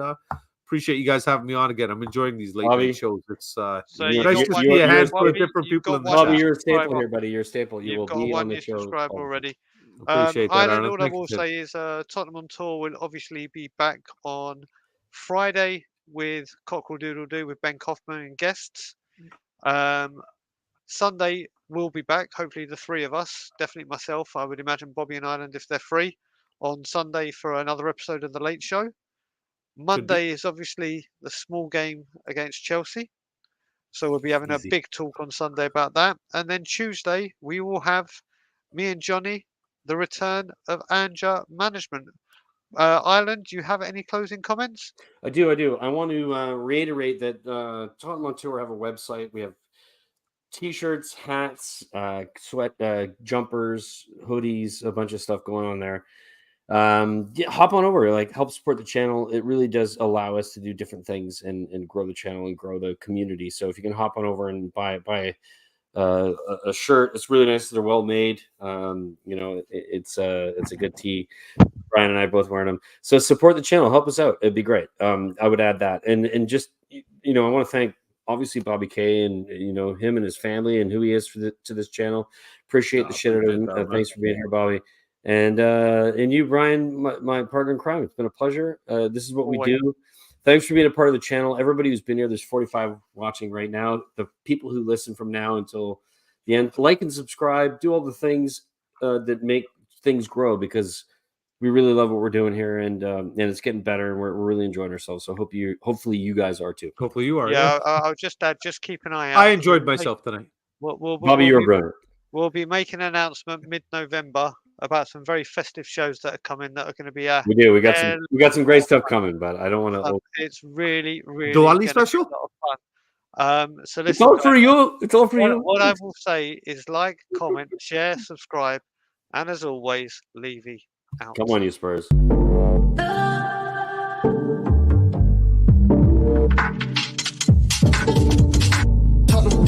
Speaker 4: appreciate you guys having me on again. I'm enjoying these late night shows. It's nice to see a handful of different people in the
Speaker 2: Bobby, you're a staple here, buddy. You're a staple. You will be on the show.
Speaker 1: Subscribe already.
Speaker 4: Appreciate that, Ireland.
Speaker 1: All I will say is Tottenham on Tour will obviously be back on Friday with Cockerel Doodle Doo with Ben Kaufman and guests. Sunday we'll be back. Hopefully the three of us, definitely myself. I would imagine Bobby and Ireland if they're free on Sunday for another episode of The Late Show. Monday is obviously the small game against Chelsea. So we'll be having a big talk on Sunday about that. And then Tuesday, we will have me and Johnny, the return of Anja Management. Ireland, do you have any closing comments?
Speaker 2: I do. I want to reiterate that Tottenham on Tour have a website. We have T-shirts, hats, sweat, jumpers, hoodies, a bunch of stuff going on there. Hop on over, help support the channel. It really does allow us to do different things and grow the channel and grow the community. So if you can hop on over and buy a shirt, it's really nice. They're well made. It's a good tee. Brian and I both wearing them. So support the channel, help us out. It'd be great. I would add that, and just I want to thank obviously Bobby K and him and his family and who he is to this channel. Appreciate the shit out of him. Thanks for being here, Bobby. And you, Brian, my partner in crime. It's been a pleasure. This is what we do. Thanks for being a part of the channel. Everybody who's been here, there's 45 watching right now. The people who listen from now until the end, like and subscribe, do all the things that make things grow, because we really love what we're doing here, and it's getting better, and we're really enjoying ourselves. So hopefully you guys are too.
Speaker 4: Hopefully you are.
Speaker 1: Yeah, I'll just add, just keep an eye out.
Speaker 4: I enjoyed myself tonight.
Speaker 2: Bobby, you're a brother.
Speaker 1: We'll be making an announcement mid-November about some very festive shows that are coming that are going to be
Speaker 2: we do. We got some great stuff coming, but I don't want to.
Speaker 1: It's really
Speaker 4: Diwali special.
Speaker 1: A lot of fun. So listen,
Speaker 2: it's all for you. It's all for you.
Speaker 1: What I will say is like, comment, share, subscribe, and as always, Levy out.
Speaker 2: Come on, you Spurs.
Speaker 5: Tottenham.